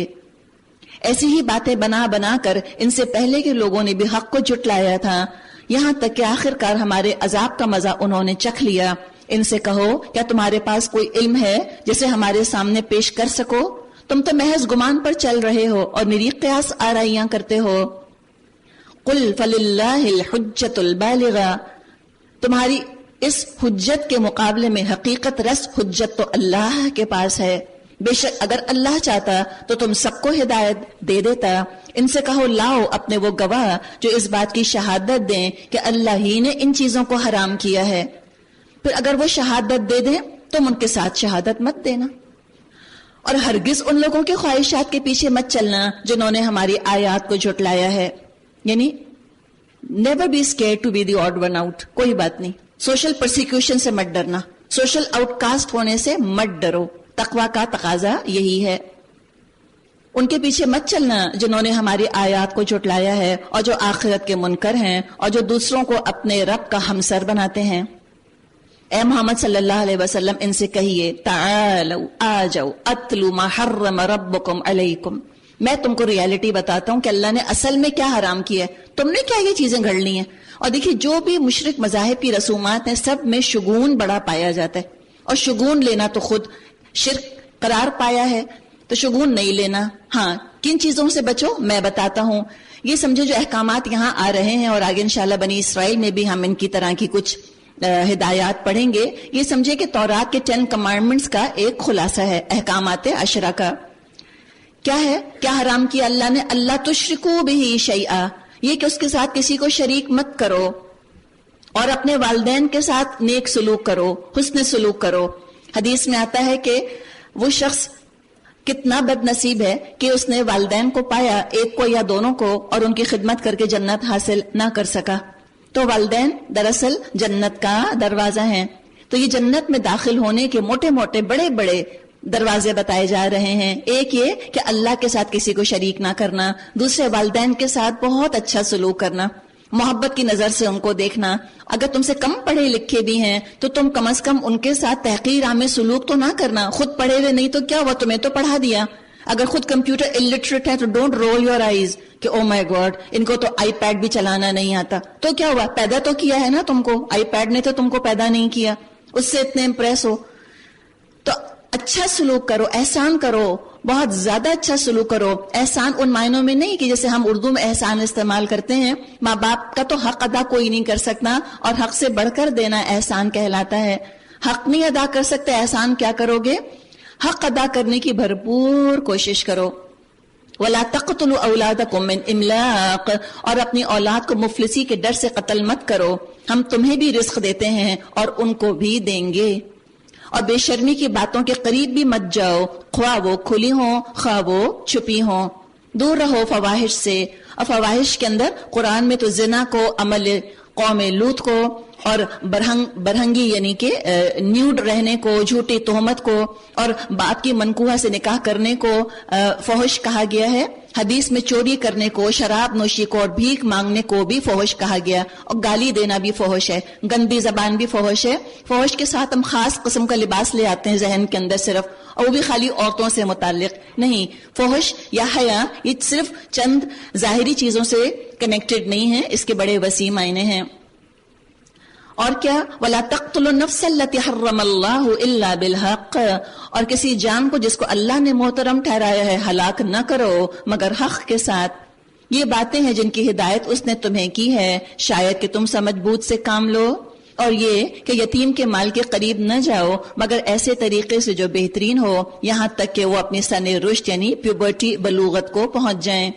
ایسی ہی باتیں بنا بنا کر ان سے پہلے کے لوگوں نے بھی حق کو جھٹلایا تھا، یہاں تک کہ آخر کار ہمارے عذاب کا مزہ انہوں نے چکھ لیا۔ ان سے کہو کیا تمہارے پاس کوئی علم ہے جسے ہمارے سامنے پیش کر سکو؟ تم تو محض گمان پر چل رہے ہو اور میری قیاس آرائیاں کرتے ہو۔ قل فللہ الحجۃ البالغہ، تمہاری اس حجت کے مقابلے میں حقیقت رس حجت تو اللہ کے پاس ہے۔ بے شک اگر اللہ چاہتا تو تم سب کو ہدایت دے دیتا۔ ان سے کہو لاؤ اپنے وہ گواہ جو اس بات کی شہادت دیں کہ اللہ ہی نے ان چیزوں کو حرام کیا ہے۔ پھر اگر وہ شہادت دے دیں تم ان کے ساتھ شہادت مت دینا، اور ہرگز ان لوگوں کے خواہشات کے پیچھے مت چلنا جنہوں نے ہماری آیات کو جھٹلایا ہے۔ یعنی never be scared to be the odd one out, کوئی بات نہیں۔ سوشل پرسیکیوشن سے مت ڈرنا، سوشل آؤٹ کاسٹ ہونے سے مت ڈرو، تقوی کا تقاضا یہی ہے۔ ان کے پیچھے مت چلنا جنہوں نے ہماری آیات کو جھٹلایا ہے اور جو آخرت کے منکر ہیں اور جو دوسروں کو اپنے رب کا ہمسر بناتے ہیں۔ اے محمد صلی اللہ علیہ وسلم ان سے کہیے تعالوا آ جاؤ اتلو ما حرم ربکم علیکم، میں تم کو ریالٹی بتاتا ہوں کہ اللہ نے اصل میں کیا حرام کیا ہے، تم نے کیا یہ چیزیں گھڑ لی ہیں۔ اور دیکھیے جو بھی مشرک مذاہب کی رسومات ہیں سب میں شگون بڑا پایا جاتا ہے، اور شگون لینا تو خود شرک قرار پایا ہے۔ تو شگون نہیں لینا. ہاں کن چیزوں سے بچو میں بتاتا ہوں. یہ سمجھو جو احکامات یہاں آ رہے ہیں اور آگے انشاءاللہ بنی اسرائیل میں بھی ہم ان کی طرح کی کچھ ہدایات پڑھیں گے. یہ سمجھے کہ تورات کے 10 کمانڈمنٹس کا ایک خلاصہ ہے احکامات عشرہ کا. کیا ہے؟ کیا حرام کیا اللہ نے؟ اللہ تشرکو بہ شیئا، یہ کہ اس کے ساتھ کسی کو شریک مت کرو، اور اپنے والدین کے ساتھ نیک سلوک کرو، حسن سلوک کرو. حدیث میں آتا ہے کہ وہ شخص کتنا بد نصیب ہے کہ اس نے والدین کو پایا، ایک کو یا دونوں کو، اور ان کی خدمت کر کے جنت حاصل نہ کر سکا. تو والدین دراصل جنت کا دروازہ ہیں. تو یہ جنت میں داخل ہونے کے موٹے موٹے بڑے بڑے دروازے بتائے جا رہے ہیں. ایک یہ کہ اللہ کے ساتھ کسی کو شریک نہ کرنا، دوسرے والدین کے ساتھ بہت اچھا سلوک کرنا، محبت کی نظر سے ان کو دیکھنا. اگر تم سے کم پڑھے لکھے بھی ہیں تو تم کم از کم ان کے ساتھ تحقیر آمیز سلوک تو نہ کرنا. خود پڑھے ہوئے نہیں تو کیا ہوا، تمہیں تو پڑھا دیا. اگر خود کمپیوٹر الٹریٹ ہے تو ڈونٹ رول یور آئیز کہ او مائی گاڈ ان کو تو آئی پیڈ بھی چلانا نہیں آتا. تو کیا ہوا، پیدا تو کیا ہے نا تم کو، آئی پیڈ نے تو تم کو پیدا نہیں کیا. اس سے اتنے امپریس ہو. تو اچھا سلوک کرو، احسان کرو، بہت زیادہ اچھا سلوک کرو. احسان ان معنوں میں نہیں کہ جیسے ہم اردو میں احسان استعمال کرتے ہیں. ماں باپ کا تو حق ادا کوئی نہیں کر سکتا، اور حق سے بڑھ کر دینا احسان کہلاتا ہے. حق نہیں ادا کر سکتے، احسان کیا کرو گے؟ حق ادا کرنے کی بھرپور کوشش کرو. وَلَا تَقْتُلُوا أَوْلَادَكُمْ مِنْ إِمْلَاقٍ، اور اپنی اولاد کو مفلسی کے ڈر سے قتل مت کرو. ہم تمہیں بھی رزق دیتے ہیں اور ان کو بھی دیں گے. اور بے شرمی کی باتوں کے قریب بھی مت جاؤ، خواہ وہ کھلی ہوں خواہ وہ چھپی ہوں. دور رہو فواحش سے. اور فواحش کے اندر قرآن میں تو زنا کو، عمل قوم لوط کو، اور برہنگی یعنی کہ نیوڈ رہنے کو، جھوٹی تہمت کو، اور باپ کی منکوہہ سے نکاح کرنے کو فحش کہا گیا ہے. حدیث میں چوری کرنے کو، شراب نوشی کو اور بھیک مانگنے کو بھی فحش کہا گیا. اور گالی دینا بھی فحش ہے، گندی زبان بھی فحش ہے. فحش کے ساتھ ہم خاص قسم کا لباس لے آتے ہیں ذہن کے اندر صرف، اور وہ بھی خالی عورتوں سے متعلق نہیں. فحش یا حیا یہ صرف چند ظاہری چیزوں سے کنیکٹڈ نہیں ہے، اس کے بڑے وسیع معنی ہیں. اور کیا؟ وَلَا تَقْتُلُوا النَّفْسَ الَّتِي حَرَّمَ اللَّهُ إِلَّا بِالْحَقِّ، اور کسی جان کو جس کو اللہ نے محترم ٹھہرایا ہے ہلاک نہ کرو مگر حق کے ساتھ. یہ باتیں ہیں جن کی ہدایت اس نے تمہیں کی ہے، شاید کہ تم سمجھ بوجھ سے کام لو. اور یہ کہ یتیم کے مال کے قریب نہ جاؤ مگر ایسے طریقے سے جو بہترین ہو، یہاں تک کہ وہ اپنی سن رشد یعنی پیوبرٹی، بلوغت کو پہنچ جائیں.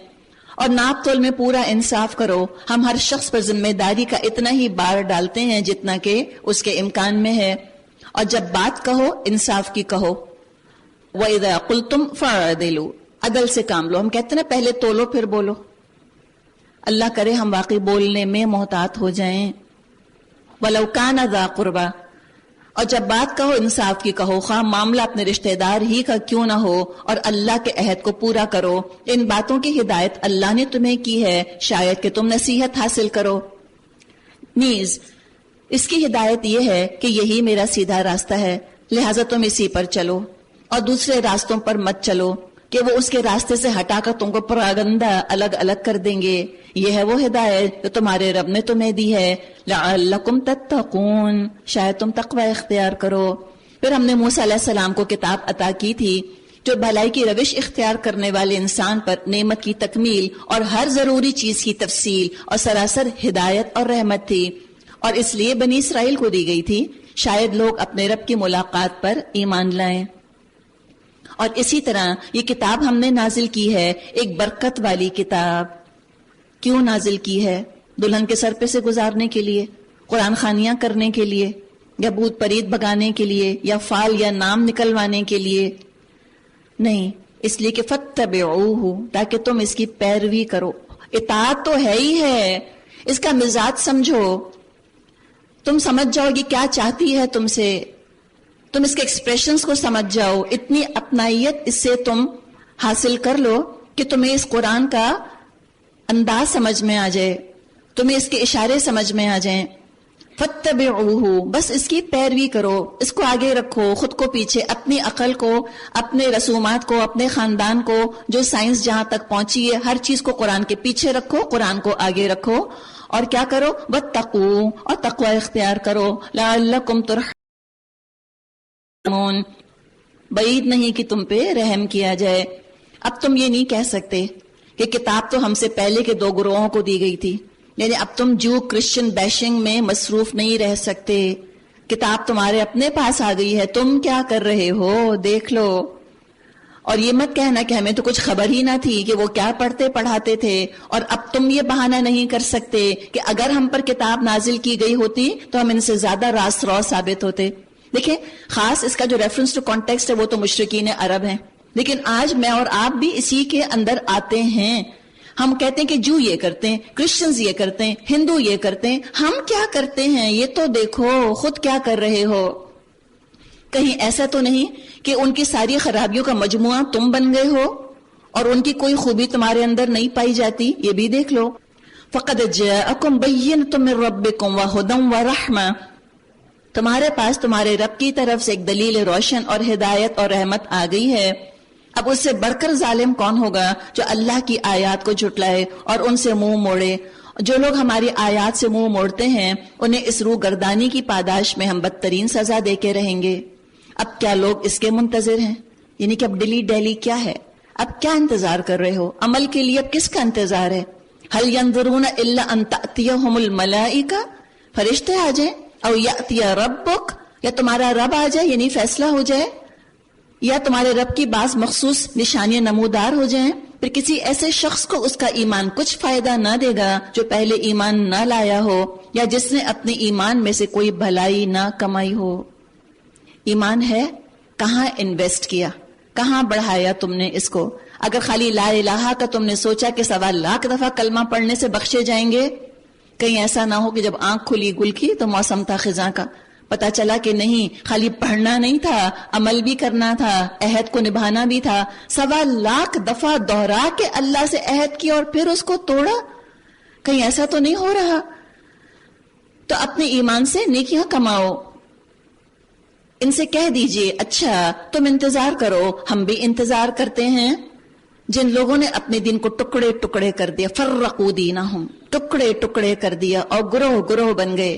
اور ناپ تول میں پورا انصاف کرو. ہم ہر شخص پر ذمہ داری کا اتنا ہی بار ڈالتے ہیں جتنا کہ اس کے امکان میں ہے. اور جب بات کہو انصاف کی کہو. وَإِذَا قُلْتُمْ فَاعْدِلُوا، عدل سے کام لو. ہم کہتے ہیں پہلے تولو پھر بولو. اللہ کرے ہم واقعی بولنے میں محتاط ہو جائیں. وَلَوْ كَانَ ذَا قُرْبَى، اور جب بات کہو انصاف کی کہو، خواہ معاملہ اپنے رشتہ دار ہی کا کیوں نہ ہو، اور اللہ کے عہد کو پورا کرو. ان باتوں کی ہدایت اللہ نے تمہیں کی ہے، شاید کہ تم نصیحت حاصل کرو. نیز اس کی ہدایت یہ ہے کہ یہی میرا سیدھا راستہ ہے، لہٰذا تم اسی پر چلو، اور دوسرے راستوں پر مت چلو کہ وہ اس کے راستے سے ہٹا کر تم کو پراگندہ الگ الگ کر دیں گے. یہ ہے وہ ہدایت جو تمہارے رب نے تمہیں دی ہے. لعلکم تتقون، شاید تم تقوی اختیار کرو. پھر ہم نے موسیٰ علیہ السلام کو کتاب عطا کی تھی جو بھلائی کی روش اختیار کرنے والے انسان پر نعمت کی تکمیل اور ہر ضروری چیز کی تفصیل اور سراسر ہدایت اور رحمت تھی، اور اس لیے بنی اسرائیل کو دی گئی تھی شاید لوگ اپنے رب کی ملاقات پر ایمان لائیں. اور اسی طرح یہ کتاب ہم نے نازل کی ہے، ایک برکت والی کتاب. کیوں نازل کی ہے؟ دلہن کے سر پہ سے گزارنے کے لیے، قرآن خوانیاں کرنے کے لیے، یا بھوت پریت بھگانے کے لیے، یا فال یا نام نکلوانے کے لیے نہیں، اس لیے کہ فَاتَّبِعُوهُ، تاکہ تم اس کی پیروی کرو. اطاعت تو ہے ہی ہے، اس کا مزاج سمجھو، تم سمجھ جاؤ گی کیا چاہتی ہے تم سے، تم اس کے ایکسپریشنز کو سمجھ جاؤ. اتنی اپنائیت اس سے تم حاصل کر لو کہ تمہیں اس قرآن کا انداز سمجھ میں آ جائے، تمہیں اس کے اشارے سمجھ میں آ جائیں. فَاتَّبِعُوهُ، بس اس کی پیروی کرو، اس کو آگے رکھو، خود کو پیچھے، اپنی عقل کو، اپنے رسومات کو، اپنے خاندان کو، جو سائنس جہاں تک پہنچی ہے ہر چیز کو قرآن کے پیچھے رکھو، قرآن کو آگے رکھو. اور کیا کرو؟ وَاتَّقُوا، اور تقوی اختیار کرو. لَعَلَّكُمْ تُرْحَمُونَ، بعید نہیں کہ تم پہ رحم کیا جائے. اب تم یہ نہیں کہہ سکتے کہ کتاب تو ہم سے پہلے کے 2 گروہوں کو دی گئی تھی، یعنی اب تم جو کرسچن بیشنگ میں مصروف نہیں رہ سکتے. کتاب تمہارے اپنے پاس آ گئی ہے، تم کیا کر رہے ہو دیکھ لو. اور یہ مت کہنا کہ ہمیں تو کچھ خبر ہی نہ تھی کہ وہ کیا پڑھتے پڑھاتے تھے. اور اب تم یہ بہانہ نہیں کر سکتے کہ اگر ہم پر کتاب نازل کی گئی ہوتی تو ہم ان سے زیادہ راست رو ثابت ہوتے. دیکھیں خاص اس کا جو ریفرنس ٹو کانٹیکسٹ ہے وہ تو مشرکین عرب ہیں، لیکن آج میں اور آپ بھی اسی کے اندر آتے ہیں. ہم کہتے ہیں کہ جو یہ کرتے ہیں، کرسچنز یہ کرتے ہیں، ہندو یہ کرتے ہیں، ہم کیا کرتے ہیں یہ تو دیکھو خود کیا کر رہے ہو. کہیں ایسا تو نہیں کہ ان کی ساری خرابیوں کا مجموعہ تم بن گئے ہو اور ان کی کوئی خوبی تمہارے اندر نہیں پائی جاتی. یہ بھی دیکھ لو. فَقَدْ جَاءَكُمْ بَيِّنَةٌ مِّن رَّبِّكُمْ وَهُدًى وَرَحْمَةٌ، تمہارے پاس تمہارے رب کی طرف سے ایک دلیل روشن اور ہدایت اور رحمت آ گئی ہے. اب اس سے بڑھ کر ظالم کون ہوگا جو اللہ کی آیات کو جھٹلائے اور ان سے منہ موڑے. جو لوگ ہماری آیات سے منہ موڑتے ہیں انہیں اس روح گردانی کی پاداش میں ہم بدترین سزا دے کے رہیں گے. اب کیا لوگ اس کے منتظر ہیں؟ یعنی کہ اب ڈیلی ڈیلی کیا ہے؟ اب کیا انتظار کر رہے ہو؟ عمل کے لیے اب کس کا انتظار ہے؟ هل ينظرون الا ان تأتيهم الملائکہ، فرشتے آ جائیں، او یأتی ربک، یا تمہارا رب آ جائے یعنی فیصلہ ہو جائے، یا تمہارے رب کی بعض مخصوص نشانیاں نمودار ہو جائیں. پھر کسی ایسے شخص کو اس کا ایمان کچھ فائدہ نہ دے گا جو پہلے ایمان نہ لایا ہو یا جس نے اپنے ایمان میں سے کوئی بھلائی نہ کمائی ہو. ایمان ہے، کہاں انویسٹ کیا، کہاں بڑھایا تم نے اس کو؟ اگر خالی لا الہ کا تم نے سوچا کہ 1,00,000 دفعہ کلمہ پڑھنے سے بخشے جائیں گے، کہیں ایسا نہ ہو کہ جب آنکھ کھلی گل کی تو موسم تھا خزاں کا، پتا چلا کہ نہیں، خالی پڑھنا نہیں تھا، عمل بھی کرنا تھا، عہد کو نبھانا بھی تھا. 1,00,000 دفعہ دوہرا کے اللہ سے عہد کیا اور پھر اس کو توڑا. کہیں ایسا تو نہیں ہو رہا؟ تو اپنے ایمان سے نیکیاں کماؤ. ان سے کہہ دیجئے اچھا تم انتظار کرو، ہم بھی انتظار کرتے ہیں. جن لوگوں نے اپنے دین کو ٹکڑے ٹکڑے کر دیا، فرقوا دینہم، ٹکڑے ٹکڑے کر دیا اور گروہ گروہ بن گئے،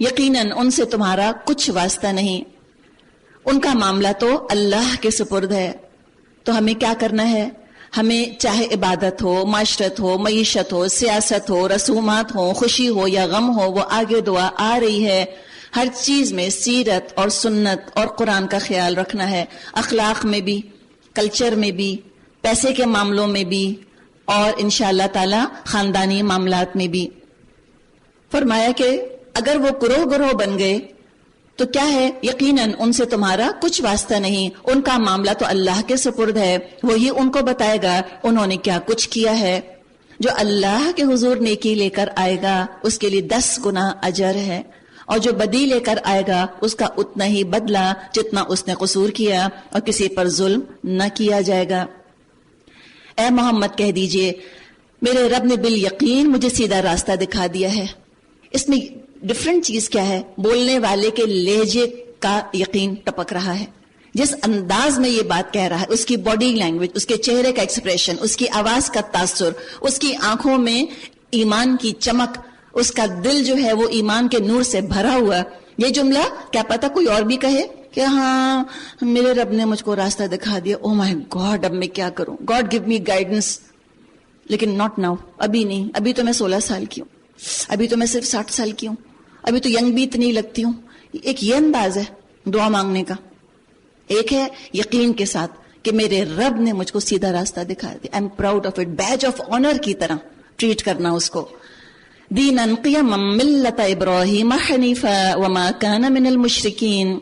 یقیناً ان سے تمہارا کچھ واسطہ نہیں. ان کا معاملہ تو اللہ کے سپرد ہے. تو ہمیں کیا کرنا ہے؟ ہمیں چاہے عبادت ہو، معاشرت ہو، معیشت ہو، سیاست ہو، رسومات ہو، خوشی ہو یا غم ہو، وہ آگے دعا آ رہی ہے. ہر چیز میں سیرت اور سنت اور قرآن کا خیال رکھنا ہے، اخلاق میں بھی، کلچر میں بھی، پیسے کے معاملوں میں بھی، اور انشاءاللہ تعالی خاندانی معاملات میں بھی. فرمایا کہ اگر وہ گروہ گروہ بن گئے تو کیا ہے؟ یقیناً ان سے تمہارا کچھ واسطہ نہیں. ان کا معاملہ تو اللہ کے سپرد ہے، وہی ان کو بتائے گا انہوں نے کیا کچھ کیا ہے. جو اللہ کے حضور نیکی لے کر آئے گا اس کے لیے 10 گنا اجر ہے، اور جو بدی لے کر آئے گا اس کا اتنا ہی بدلہ جتنا اس نے قصور کیا، اور کسی پر ظلم نہ کیا جائے گا. اے محمد کہہ دیجئے میرے رب نے بالیقین مجھے سیدھا راستہ دکھا دیا ہے. اس میں ڈفرنٹ چیز کیا ہے؟ بولنے والے کے لہجے کا یقین ٹپک رہا ہے، جس انداز میں یہ بات کہہ رہا ہے، اس کی باڈی لینگویج، اس کے چہرے کا ایکسپریشن، اس کی آواز کا تاثر، اس کی آنکھوں میں ایمان کی چمک، اس کا دل جو ہے وہ ایمان کے نور سے بھرا ہوا. یہ جملہ کیا پتا کوئی اور بھی کہے کہ ہاں میرے رب نے مجھ کو راستہ دکھا دیا، او مائی گاڈ اب میں کیا کروں، گاڈ گیو می گائیڈنس. لیکن ناٹ ناؤ، ابھی نہیں، ابھی تو میں 16 سال کی ہوں، ابھی تو میں صرف 60 سال کی ہوں، ابھی تو ینگ بھی اتنی لگتی ہوں. ایک یہ انداز ہے دعا مانگنے کا. ایک ہے یقین کے ساتھ کہ میرے رب نے مجھ کو سیدھا راستہ دکھا دیا، I am proud of it, badge of honour کی طرح ٹریٹ کرنا اس کو. دینا قیما ملت ابراہیم حنیفا وما کان من المشرکین.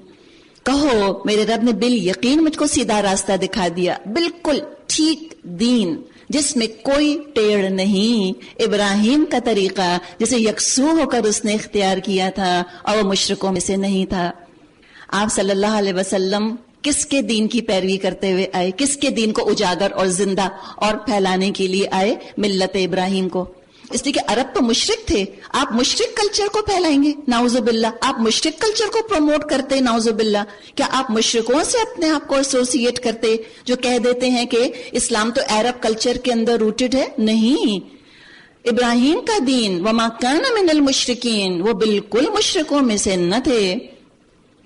کہو میرے رب نے بالیقین مجھ کو سیدھا راستہ دکھا دیا، بالکل ٹھیک دین جس میں کوئی ٹیڑھ نہیں، ابراہیم کا طریقہ جسے یکسو ہو کر اس نے اختیار کیا تھا اور وہ مشرکوں میں سے نہیں تھا. آپ صلی اللہ علیہ وسلم کس کے دین کی پیروی کرتے ہوئے آئے؟ کس کے دین کو اجاگر اور زندہ اور پھیلانے کے لیے آئے؟ ملت ابراہیم کو. اس لیے کہ عرب تو مشرک تھے، آپ مشرک کلچر کو پھیلائیں گے، نعوذ باللہ. آپ مشرک کلچر کو پروموٹ کرتے، نعوذ باللہ. کیا آپ مشرکوں سے اپنے آپ کو ایسوسیٹ کرتے جو کہہ دیتے ہیں کہ اسلام تو عرب کلچر کے اندر روٹڈ ہے؟ نہیں، ابراہیم کا دین وما کان من المشرکین، وہ بالکل مشرکوں میں سے نہ تھے.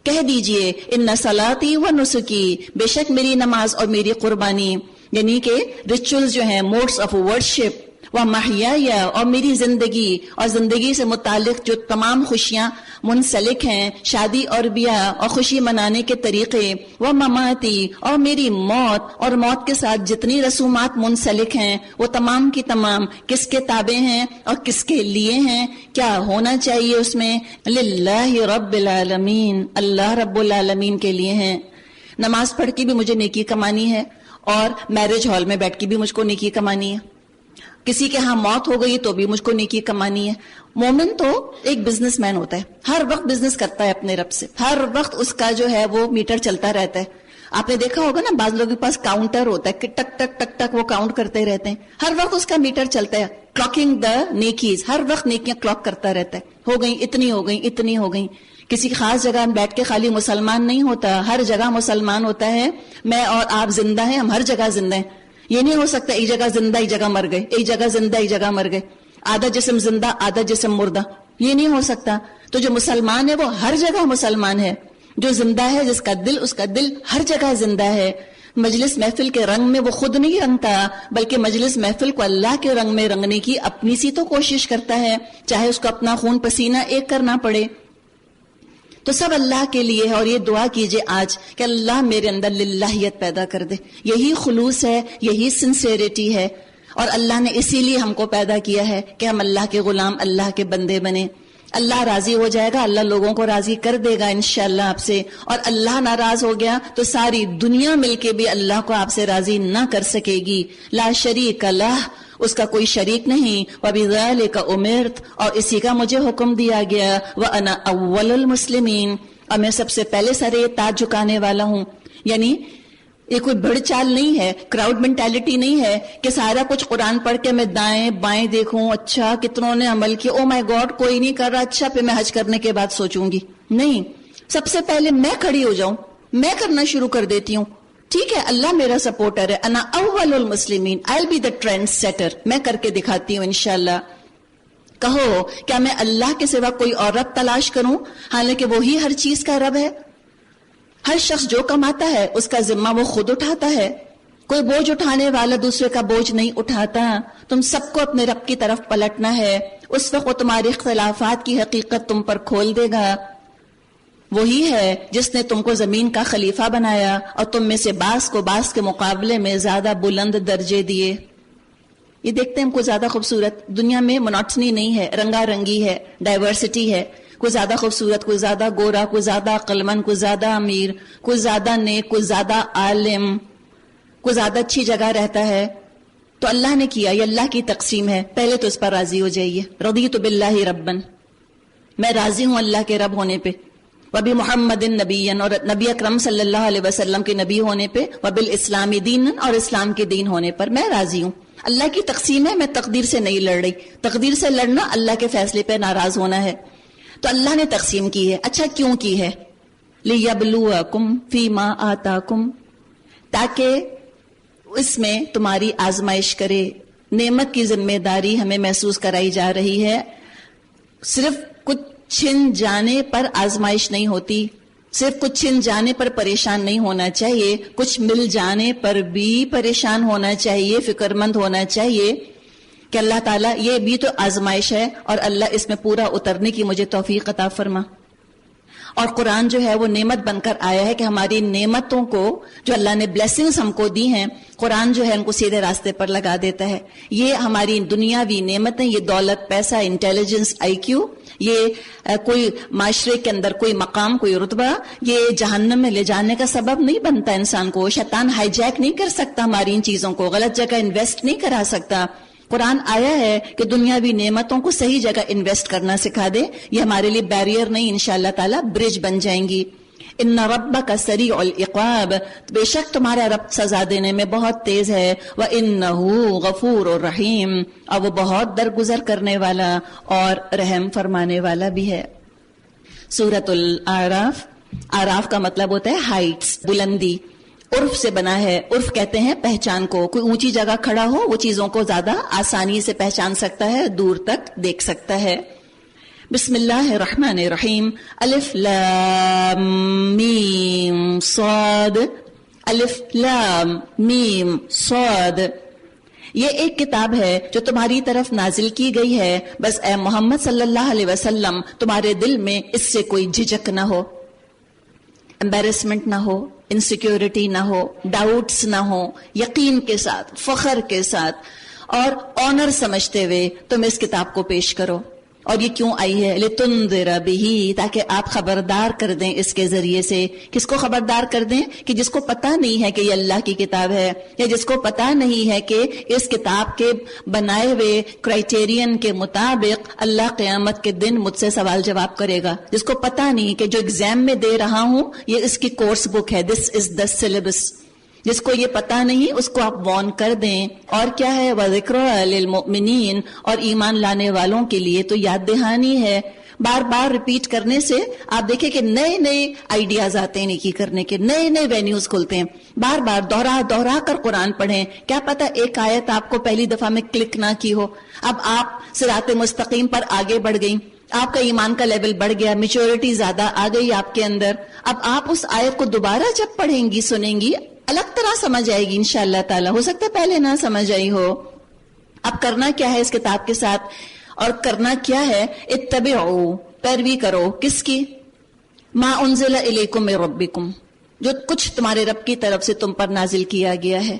کہہ دیجئے ان صلاتی و نسکی، بے شک میری نماز اور میری قربانی، یعنی کہ ریچولز جو ہیں، موڈس آف ورشپ، و محیای، اور میری زندگی اور زندگی سے متعلق جو تمام خوشیاں منسلک ہیں، شادی اور بیاہ اور خوشی منانے کے طریقے، و مماتی، اور میری موت اور موت کے ساتھ جتنی رسومات منسلک ہیں وہ تمام کی تمام کس کے تابع ہیں اور کس کے لیے ہیں، کیا ہونا چاہیے اس میں، للہ رب العالمین، اللہ رب العالمین کے لیے ہیں۔ نماز پڑھ کے بھی مجھے نیکی کمانی ہے اور میرج ہال میں بیٹھ کے بھی مجھ کو نیکی کمانی ہے، کسی کے ہاں موت ہو گئی تو بھی مجھ کو نیکی کمانی ہے۔ مومن تو ایک بزنس مین ہوتا ہے، ہر وقت بزنس کرتا ہے اپنے رب سے، ہر وقت اس کا جو ہے وہ میٹر چلتا رہتا ہے۔ آپ نے دیکھا ہوگا نا، بعض لوگوں کے پاس کاؤنٹر ہوتا ہے کہ ٹک ٹک ٹک ٹک وہ کاؤنٹ کرتے رہتے ہیں، ہر وقت اس کا میٹر چلتا ہے، کلاکنگ دا نیکیز، ہر وقت نیکیاں کلاک کرتا رہتا ہے، ہو گئی اتنی، ہو گئی اتنی، ہو گئی۔ کسی خاص جگہ بیٹھ کے خالی مسلمان نہیں ہوتا، ہر جگہ مسلمان ہوتا ہے۔ میں اور آپ زندہ ہیں، ہم ہر جگہ زندہ ہیں۔ یہ نہیں ہو سکتا ایک جگہ زندہ ایک جگہ مر گئے، ایک جگہ زندہ ایک جگہ مر گئے، آدھا جسم زندہ آدھا جسم مردہ، یہ نہیں ہو سکتا۔ تو جو مسلمان ہے وہ ہر جگہ مسلمان ہے، جو زندہ ہے جس کا دل، اس کا دل ہر جگہ زندہ ہے۔ مجلس محفل کے رنگ میں وہ خود نہیں رنگتا، بلکہ مجلس محفل کو اللہ کے رنگ میں رنگنے کی اپنی سی تو کوشش کرتا ہے، چاہے اس کو اپنا خون پسینہ ایک کرنا پڑے۔ تو سب اللہ کے لیے ہے، اور یہ دعا کیجئے آج کہ اللہ میرے اندر للہیت پیدا کر دے۔ یہی خلوص ہے، یہی سنسیریٹی ہے، اور اللہ نے اسی لیے ہم کو پیدا کیا ہے کہ ہم اللہ کے غلام، اللہ کے بندے بنے۔ اللہ راضی ہو جائے گا، اللہ لوگوں کو راضی کر دے گا انشاءاللہ آپ سے، اور اللہ ناراض ہو گیا تو ساری دنیا مل کے بھی اللہ کو آپ سے راضی نہ کر سکے گی۔ لا شریک لہ، اس کا کوئی شریک نہیں، وَبِذَلِكَ أُمِرْتُ، اور اسی کا مجھے حکم دیا گیا، وَأَنَا أَوَّلُ الْمُسْلِمِينَ، اور میں سب سے پہلے سر تاج جھکانے والا ہوں۔ یعنی یہ کوئی بڑھ چال نہیں ہے، کراؤڈ مینٹالٹی نہیں ہے کہ سارا کچھ قرآن پڑھ کے میں دائیں بائیں دیکھوں، اچھا کتنوں نے عمل کیا، او مائی گاڈ کوئی نہیں کر رہا، اچھا پھر میں حج کرنے کے بعد سوچوں گی۔ نہیں، سب سے پہلے میں کھڑی ہو جاؤں، میں کرنا شروع کر دیتی ہوں۔ ٹھیک ہے، اللہ میرا سپورٹر ہے، انا اول المسلمین، I'll be the trend setter، میں کر کے دکھاتی ہوں انشاءاللہ۔ کہو کیا میں اللہ کے سوا کوئی اور رب تلاش کروں، حالانکہ وہی ہر چیز کا رب ہے؟ ہر شخص جو کماتا ہے اس کا ذمہ وہ خود اٹھاتا ہے، کوئی بوجھ اٹھانے والا دوسرے کا بوجھ نہیں اٹھاتا۔ تم سب کو اپنے رب کی طرف پلٹنا ہے، اس وقت وہ تمہارے اختلافات کی حقیقت تم پر کھول دے گا۔ وہی ہے جس نے تم کو زمین کا خلیفہ بنایا اور تم میں سے بعض کو بعض کے مقابلے میں زیادہ بلند درجے دیے۔ یہ دیکھتے ہیں ہم کو زیادہ خوبصورت، دنیا میں مناٹنی نہیں ہے، رنگا رنگی ہے، ڈائیورسٹی ہے، کوئی زیادہ خوبصورت، کوئی زیادہ گورا، کوئی زیادہ عقلمند، کوئی زیادہ امیر، کوئی زیادہ نیک، کوئی زیادہ عالم، کوئی زیادہ اچھی جگہ رہتا ہے۔ تو اللہ نے کیا، یہ اللہ کی تقسیم ہے، پہلے تو اس پر راضی ہو جائیے۔ رضیت باللہ ربا، میں راضی ہوں اللہ کے رب ہونے پہ، وبی محمد نبی، اور نبی اکرم صلی اللہ علیہ وسلم کے نبی ہونے پہ، وبالاسلام دین، اور اسلام کے دین ہونے پر میں راضی ہوں۔ اللہ کی تقسیم ہے، میں تقدیر سے نہیں لڑ رہی، تقدیر سے لڑنا اللہ کے فیصلے پہ ناراض ہونا ہے۔ تو اللہ نے تقسیم کی ہے، اچھا کیوں کی ہے؟ لِيَبْلُوَكُمْ فِي مَا آتَاكُمْ، تاکہ اس میں تمہاری آزمائش کرے۔ نعمت کی ذمہ داری ہمیں محسوس کرائی جا رہی ہے، صرف کچھ چھن جانے پر آزمائش نہیں ہوتی، صرف کچھ چھن جانے پر پریشان نہیں ہونا چاہیے، کچھ مل جانے پر بھی پریشان ہونا چاہیے، فکر مند ہونا چاہیے کہ اللہ تعالیٰ یہ بھی تو آزمائش ہے، اور اللہ اس میں پورا اترنے کی مجھے توفیق عطا فرما۔ اور قرآن جو ہے وہ نعمت بن کر آیا ہے کہ ہماری نعمتوں کو، جو اللہ نے بلیسنگز ہم کو دی ہیں، قرآن جو ہے ان کو سیدھے راستے پر لگا دیتا ہے۔ یہ ہماری دنیاوی نعمتیں، یہ دولت، پیسہ، انٹیلیجنس، آئی کیو، یہ کوئی معاشرے کے اندر کوئی مقام، کوئی رتبہ، یہ جہنم میں لے جانے کا سبب نہیں بنتا انسان کو۔ شیطان ہائی جیک نہیں کر سکتا ہماری ان چیزوں کو، غلط جگہ انویسٹ نہیں کرا سکتا۔ قرآن آیا ہے کہ دنیاوی نعمتوں کو صحیح جگہ انویسٹ کرنا سکھا دے، یہ ہمارے لیے بیریئر نہیں، انشاءاللہ تعالی برج بن جائیں گی۔ ان ربک سریع العقاب، بے شک تمہارا رب سزا دینے میں بہت تیز ہے، وانہ غفور الرحیم، اور وہ بہت درگزر کرنے والا اور رحم فرمانے والا بھی ہے۔ سورۃ الاعراف، اعراف کا مطلب ہوتا ہے ہائٹس، بلندی، عرف سے بنا ہے۔ عرف کہتے ہیں پہچان کو، کوئی اونچی جگہ کھڑا ہو وہ چیزوں کو زیادہ آسانی سے پہچان سکتا ہے، دور تک دیکھ سکتا ہے۔ بسم اللہ الرحمن الرحیم. الف لام میم صاد، الف لام میم صاد. یہ ایک کتاب ہے جو تمہاری طرف نازل کی گئی ہے، بس اے محمد صلی اللہ علیہ وسلم تمہارے دل میں اس سے کوئی جھجک نہ ہو، امبیرسمنٹ نہ ہو، انسیکیورٹی نہ ہو، ڈاؤٹس نہ ہو، یقین کے ساتھ، فخر کے ساتھ اور آنر سمجھتے ہوئے تم اس کتاب کو پیش کرو. اور یہ کیوں آئی ہے؟ لتنذر بہ، تاکہ آپ خبردار کر دیں اس کے ذریعے سے. کس کو خبردار کر دیں؟ کہ جس کو پتہ نہیں ہے کہ یہ اللہ کی کتاب ہے، یا جس کو پتہ نہیں ہے کہ اس کتاب کے بنائے ہوئے کرائٹیرین کے مطابق اللہ قیامت کے دن مجھ سے سوال جواب کرے گا. جس کو پتہ نہیں کہ جو ایگزام میں دے رہا ہوں یہ اس کی کورس بک ہے، دس از دا سلیبس. جس کو یہ پتہ نہیں اس کو آپ وارن کر دیں. اور کیا ہے؟ وَذِكْرَىٰ لِلْمُؤْمِنِينَ، اور ایمان لانے والوں کے لیے تو یاد دہانی ہے. بار بار ریپیٹ کرنے سے آپ دیکھیں کہ نئے نئے آئیڈیاز آتے ہیں نیکی کرنے کے، نئے نئے وینیوز کھلتے ہیں. بار بار دوہرا کر قرآن پڑھیں. کیا پتہ ایک آیت آپ کو پہلی دفعہ میں کلک نہ کی ہو، اب آپ صراط مستقیم پر آگے بڑھ گئیں، آپ کا ایمان کا لیول بڑھ گیا، میچورٹی زیادہ آ گئی آپ کے اندر. اب آپ اس آیت کو دوبارہ جب پڑھیں گی، سنیں گی، الگ طرح سمجھ آئے گی انشاءاللہ تعالی. ہو سکتا ہے پہلے نہ سمجھ آئی ہو. اب کرنا کیا ہے اس کتاب کے ساتھ؟ اور کرنا کیا ہے؟ اتبعوا، پیروی کرو. کس کی؟ ما انزل الیکم من ربکم، جو کچھ تمہارے رب کی طرف سے تم پر نازل کیا گیا ہے.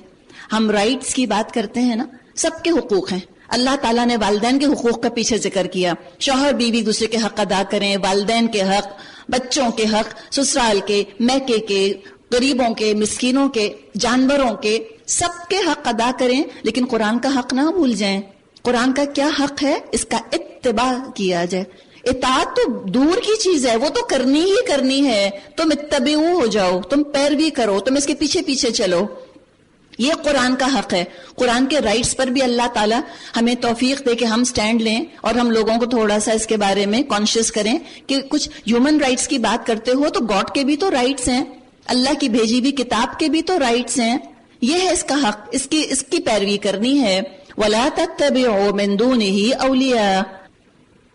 ہم رائٹس کی بات کرتے ہیں نا، سب کے حقوق ہیں. اللہ تعالیٰ نے والدین کے حقوق کا پیچھے ذکر کیا. شوہر بیوی دوسرے کے حق ادا کریں، والدین کے حق، بچوں کے حق، سسرال کے، میکے کے، غریبوں کے، مسکینوں کے، جانوروں کے، سب کے حق ادا کریں. لیکن قرآن کا حق نہ بھول جائیں. قرآن کا کیا حق ہے؟ اس کا اتباع کیا جائے. اطاعت تو دور کی چیز ہے، وہ تو کرنی ہی کرنی ہے. تم اتبعو ہو جاؤ، تم پیروی کرو، تم اس کے پیچھے پیچھے چلو. یہ قرآن کا حق ہے. قرآن کے رائٹس پر بھی اللہ تعالیٰ ہمیں توفیق دے کہ ہم سٹینڈ لیں اور ہم لوگوں کو تھوڑا سا اس کے بارے میں کانشیس کریں کہ کچھ ہیومن رائٹس کی بات کرتے ہو تو گاڈ کے بھی تو رائٹس ہیں، اللہ کی بھیجی ہوئی کتاب کے بھی تو رائٹس ہیں. یہ ہے اس کا حق، اس کی پیروی کرنی ہے. وَلَا تَتَّبِعُوا مِن دُونِهِ أَوْلِيَاءَ،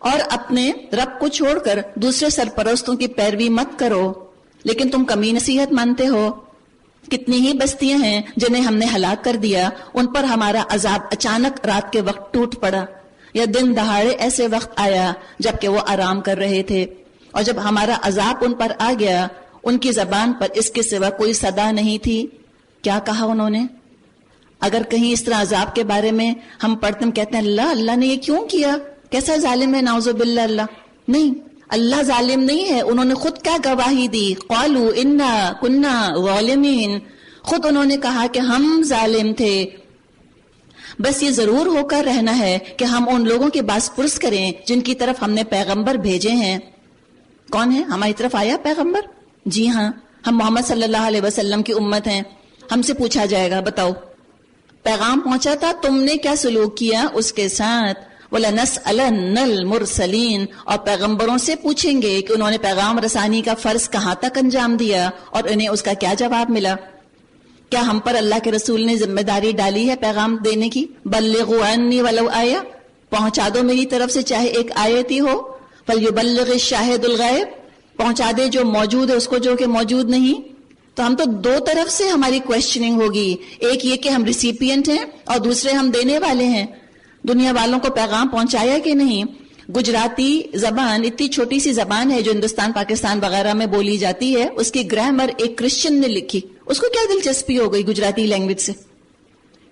اور اپنے رب کو چھوڑ کر دوسرے سرپرستوں کی پیروی مت کرو. لیکن تم کمی نصیحت مانتے ہو. کتنی ہی بستیاں ہیں جنہیں ہم نے ہلاک کر دیا، ان پر ہمارا عذاب اچانک رات کے وقت ٹوٹ پڑا، یا دن دہاڑے ایسے وقت آیا جبکہ وہ آرام کر رہے تھے. اور جب ہمارا عذاب ان پر آ گیا، ان کی زبان پر اس کے سوا کوئی صدا نہیں تھی. کیا کہا انہوں نے؟ اگر کہیں اس طرح عذاب کے بارے میں ہم پڑھتے ہیں، کہتے ہیں اللہ نے یہ کیوں کیا، کیسا ظالم ہے، نعوذ باللہ. اللہ نہیں، اللہ ظالم نہیں ہے. انہوں نے خود کیا گواہی دی؟ قالوا انا کنا ظالمین، خود انہوں نے کہا کہ ہم ظالم تھے. بس یہ ضرور ہو کر رہنا ہے کہ ہم ان لوگوں کے باس پرس کریں جن کی طرف ہم نے پیغمبر بھیجے ہیں. کون ہے ہماری طرف آیا پیغمبر؟ جی ہاں، ہم محمد صلی اللہ علیہ وسلم کی امت ہیں. ہم سے پوچھا جائے گا، بتاؤ پیغام پہنچا تھا، تم نے کیا سلوک کیا اس کے ساتھ؟ وَلَنَسْأَلَنَّ الْمُرْسَلِينَ، اور پیغمبروں سے پوچھیں گے کہ انہوں نے پیغام رسانی کا فرض کہاں تک انجام دیا اور انہیں اس کا کیا جواب ملا. کیا ہم پر اللہ کے رسول نے ذمہ داری ڈالی ہے پیغام دینے کی؟ بلغوا عنی ولو آیہ، پہنچا دو میری طرف سے چاہے ایک آیت ہی ہو. فلیبلغ الشاہد الغائب، پہنچا دے جو موجود ہے اس کو جو کہ موجود نہیں. تو ہم تو دو طرف سے ہماری کوشچننگ ہوگی، ایک یہ کہ ہم ریسیپینٹ ہیں اور دوسرے ہم دینے والے ہیں. دنیا والوں کو پیغام پہنچایا کہ نہیں؟ گجراتی زبان اتنی چھوٹی سی زبان ہے جو ہندوستان پاکستان وغیرہ میں بولی جاتی ہے، اس کی گرامر ایک کرسچن نے لکھی. اس کو کیا دلچسپی ہو گئی گجراتی لینگویج سے؟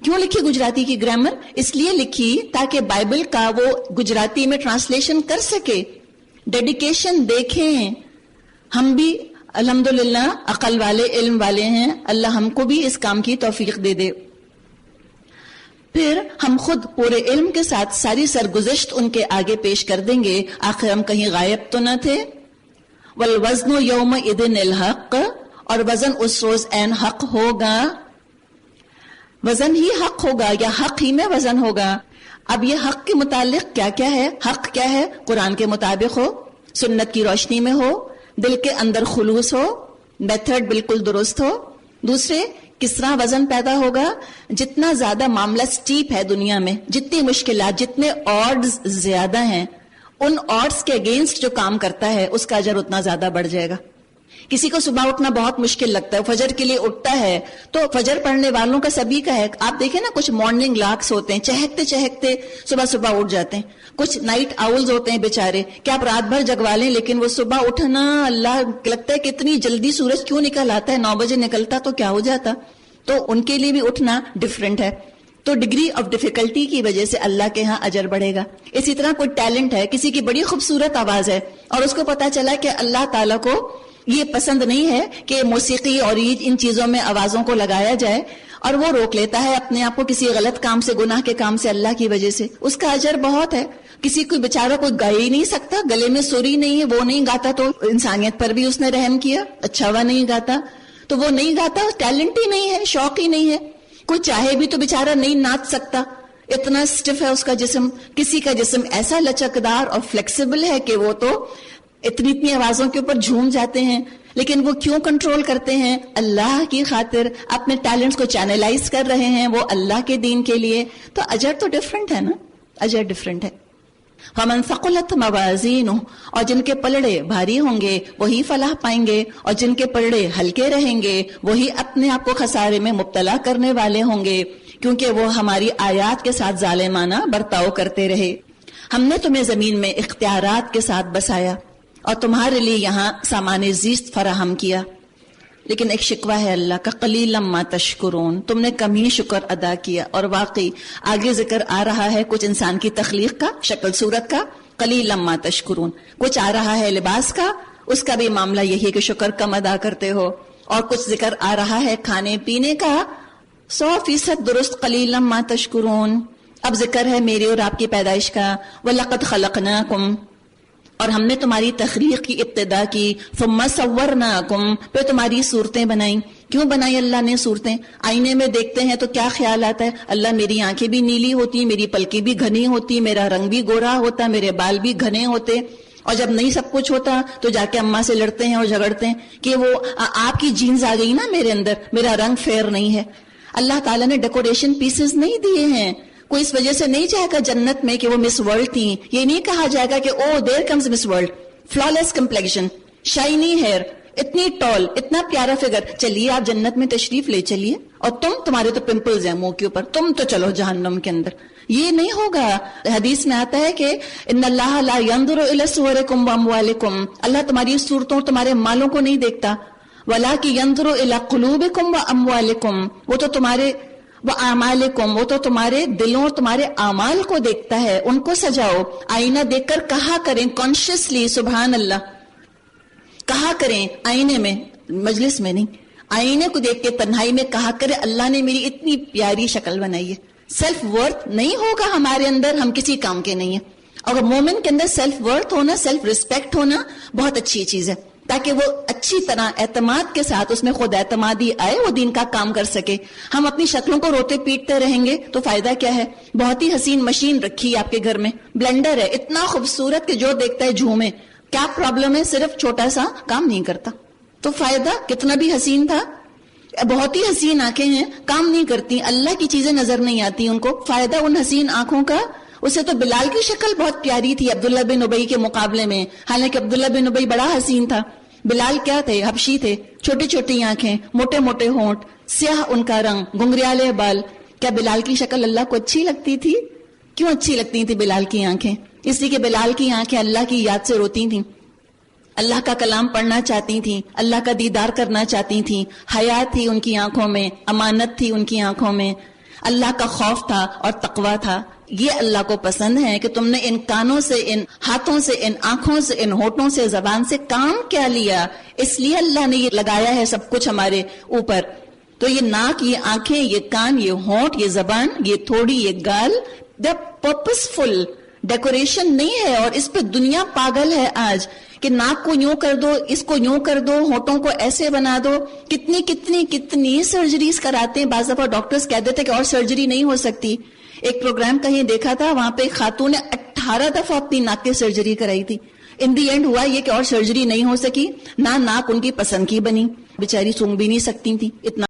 کیوں لکھی گجراتی کی گرامر؟ اس لیے لکھی تاکہ بائبل کا وہ گجراتی میں ٹرانسلیشن کر سکے. ڈیڈیکیشن دیکھیں. ہم بھی الحمدللہ عقل والے، علم والے ہیں، اللہ ہم کو بھی اس کام کی توفیق دے دے. پھر ہم خود پورے علم کے ساتھ ساری سرگزشت ان کے آگے پیش کر دیں گے. آخر ہم کہیں غائب تو نہ تھے. والوزن یومئذ الحق، اور وزن اس روز عین حق ہوگا. وزن ہی حق ہوگا یا حق ہی میں وزن ہوگا. اب یہ حق کے متعلق کیا کیا ہے؟ حق کیا ہے؟ قرآن کے مطابق ہو، سنت کی روشنی میں ہو، دل کے اندر خلوص ہو، میتھڈ بالکل درست ہو. دوسرے کس طرح وزن پیدا ہوگا؟ جتنا زیادہ معاملہ سٹیپ ہے دنیا میں، جتنی مشکلات، جتنے آڈز زیادہ ہیں، ان آڈس کے اگینسٹ جو کام کرتا ہے اس کا اجر اتنا زیادہ بڑھ جائے گا. کسی کو صبح اٹھنا بہت مشکل لگتا ہے, فجر کے لیے اٹھتا ہے, تو فجر پڑھنے والوں کا سبھی کا ہے. آپ دیکھیں نا, کچھ مارننگ لاکس ہوتے ہیں, چہکتے چہکتے صبح اٹھ جاتے ہیں. کچھ نائٹ آؤلز ہوتے ہیں بیچارے, کہ آپ رات بھر جگوا لیں لیکن وہ صبح اٹھنا, اللہ لگتا ہے کہ اتنی جلدی سورج کیوں نکل آتا ہے, 9 بجے نکلتا تو کیا ہو جاتا. تو ان کے لیے بھی اٹھنا ڈفرینٹ ہے. تو ڈگری آف ڈیفیکلٹی کی وجہ سے اللہ کے ہاں اجر بڑھے گا. اسی طرح کوئی ٹیلنٹ ہے, کسی کی بڑی خوبصورت آواز ہے اور اس کو پتا چلا کہ اللہ تعالیٰ کو یہ پسند نہیں ہے کہ موسیقی اور ان چیزوں میں آوازوں کو لگایا جائے, اور وہ روک لیتا ہے اپنے آپ کو کسی غلط کام سے, گناہ کے کام سے اللہ کی وجہ سے, اس کا اجر بہت ہے. کسی کو بیچارہ کوئی گا ہی نہیں سکتا, گلے میں سری نہیں ہے, وہ نہیں گاتا, تو انسانیت پر بھی اس نے رحم کیا. اچھا ہوا نہیں گاتا تو وہ نہیں گاتا, ٹیلنٹ ہی نہیں ہے, شوق ہی نہیں ہے. کوئی چاہے بھی تو بیچارہ نہیں ناچ سکتا, اتنا اسٹف ہے اس کا جسم. کسی کا جسم ایسا لچکدار اور فلیکسیبل ہے کہ وہ تو اتنی آوازوں کے اوپر جھوم جاتے ہیں. لیکن وہ کیوں کنٹرول کرتے ہیں؟ اللہ کی خاطر, اپنے ٹیلنٹس کو چینلائز کر رہے ہیں وہ اللہ کے دین کے لیے. تو اجر تو ڈفرنٹ ہے نا, اجر ڈفرنٹ ہے. فَمَنْ ثَقُلَتْ مَوَازِينُهُ, اور جن کے پلڑے بھاری ہوں گے وہی فلاح پائیں گے, اور جن کے پلڑے ہلکے رہیں گے وہی اپنے آپ کو خسارے میں مبتلا کرنے والے ہوں گے, کیونکہ وہ ہماری آیات کے ساتھ ظالمانہ برتاؤ کرتے رہے. ہم نے تمہیں زمین میں اختیارات کے ساتھ بسایا اور تمہارے لیے یہاں سامان زیست فراہم کیا. لیکن ایک شکوہ ہے اللہ کا, قلیلا ما تشکرون, تم نے کم ہی شکر ادا کیا. اور واقعی آگے ذکر آ رہا ہے کچھ انسان کی تخلیق کا, شکل صورت کا, قلیلا ما تشکرون. کچھ آ رہا ہے لباس کا, اس کا بھی معاملہ یہی ہے کہ شکر کم ادا کرتے ہو. اور کچھ ذکر آ رہا ہے کھانے پینے کا, 100% درست, قلیلا ما تشکرون. اب ذکر ہے میری اور آپ کی پیدائش کا, وَلَقَدْ خَلَقْنَاكُمْ, اور ہم نے تمہاری تخلیق کی ابتدا کی, ثم صورناکم, پھر تمہاری صورتیں بنائیں. کیوں بنائی اللہ نے صورتیں؟ آئینے میں دیکھتے ہیں تو کیا خیال آتا ہے, اللہ میری آنکھیں بھی نیلی ہوتی, میری پلکیں بھی گھنی ہوتی, میرا رنگ بھی گورا ہوتا, میرے بال بھی گھنے ہوتے. اور جب نہیں سب کچھ ہوتا تو جا کے اماں سے لڑتے ہیں اور جھگڑتے ہیں کہ وہ آپ کی جینز آ گئی نا میرے اندر, میرا رنگ فیئر نہیں ہے. اللہ تعالیٰ نے ڈیکوریشن پیسز نہیں دیے ہیں. کوئی اس وجہ سے نہیں جائے گا جنت میں کہ وہ مس ورلڈ تھیں. یہ نہیں کہا جائے گا کہ oh there comes Miss World, flawless complexion, shiny hair, اتنی ٹال, اتنا پیارا فگر, چلیے آپ جنت میں تشریف لے چلیے. اور تمہارے تو پمپلز ہیں منہ کے اوپر, تم تو چلو جہنم کے اندر. یہ نہیں ہوگا. حدیث میں آتا ہے کہ ان اللہ لا ينظر الى صورکم واموالکم, اللہ تمہاری صورتوں تمہارے مالوں کو نہیں دیکھتا, ولکن ينظر الى قلوبکم واموالکم, وہ تو تمہارے وَأَعْمَالِكُمْ, وہ تو تمہارے دلوں اور تمہارے اعمال کو دیکھتا ہے. ان کو سجاؤ, آئینہ دیکھ کر کہا کریں کانشیسلی سبحان اللہ, کہا کریں آئینے میں, مجلس میں نہیں, آئینے کو دیکھ کے تنہائی میں کہا کرے اللہ نے میری اتنی پیاری شکل بنائی ہے. سیلف ورتھ نہیں ہوگا ہمارے اندر, ہم کسی کام کے نہیں ہیں. اور مومن کے اندر سیلف ورتھ ہونا, سیلف ریسپیکٹ ہونا بہت اچھی چیز ہے, تاکہ وہ اچھی طرح اعتماد کے ساتھ اس میں خود اعتمادی آئے, وہ دین کا کام کر سکے. ہم اپنی شکلوں کو روتے پیٹتے رہیں گے تو فائدہ کیا ہے؟ بہت ہی حسین مشین رکھی ہے آپ کے گھر میں, بلینڈر ہے اتنا خوبصورت کہ جو دیکھتا ہے جھومے. کیا پرابلم ہے؟ صرف چھوٹا سا کام نہیں کرتا. تو فائدہ کتنا بھی حسین تھا. بہت ہی حسین آنکھیں ہیں, کام نہیں کرتی, اللہ کی چیزیں نظر نہیں آتی ان کو. فائدہ ان حسین آنکھوں کا. اسے تو بلال کی شکل بہت پیاری تھی عبداللہ بن ابی کے مقابلے میں, حالانکہ عبداللہ بن ابی بڑا حسین تھا. بلال کیا تھے؟ حبشی تھے, چھوٹی چھوٹی آنکھیں, موٹے موٹے ہونٹ, سیاہ ان کا رنگ, گنگریالے بال. کیا بلال کی شکل اللہ کو اچھی لگتی تھی؟ کیوں اچھی لگتی تھی بلال کی آنکھیں؟ اس لیے کہ بلال کی آنکھیں اللہ کی یاد سے روتی تھیں, اللہ کا کلام پڑھنا چاہتی تھیں, اللہ کا دیدار کرنا چاہتی تھیں. حیا تھی ان کی آنکھوں میں, امانت تھی ان کی آنکھوں میں, اللہ کا خوف تھا اور تقویٰ تھا. یہ اللہ کو پسند ہے کہ تم نے ان کانوں سے, ان ہاتھوں سے, ان آنکھوں سے, ان ہونٹوں سے, زبان سے کام کیا لیا. اس لیے اللہ نے یہ لگایا ہے سب کچھ ہمارے اوپر. تو یہ ناک, یہ آنکھیں, یہ کان, یہ ہونٹ, یہ زبان, یہ تھوڑی, یہ گال, دا پرپسفل ڈیکوریشن نہیں ہے. اور اس پہ دنیا پاگل ہے آج کہ ناک کو یوں کر دو, اس کو یوں کر دو, ہونٹوں کو ایسے بنا دو. کتنی کتنی کتنی سرجریز کراتے ہیں. بعض دفعہ ڈاکٹرز کہہ دیتے کہ اور سرجری نہیں ہو سکتی. ایک پروگرام کہیں دیکھا تھا, وہاں پہ ایک خاتون نے 18 دفعہ اپنی ناک کی سرجری کرائی تھی. ان دی اینڈ ہوا یہ کہ اور سرجری نہیں ہو سکی, نہ ناک ان کی پسند کی بنی, بیچاری سونگ بھی نہیں سکتی تھی, اتنا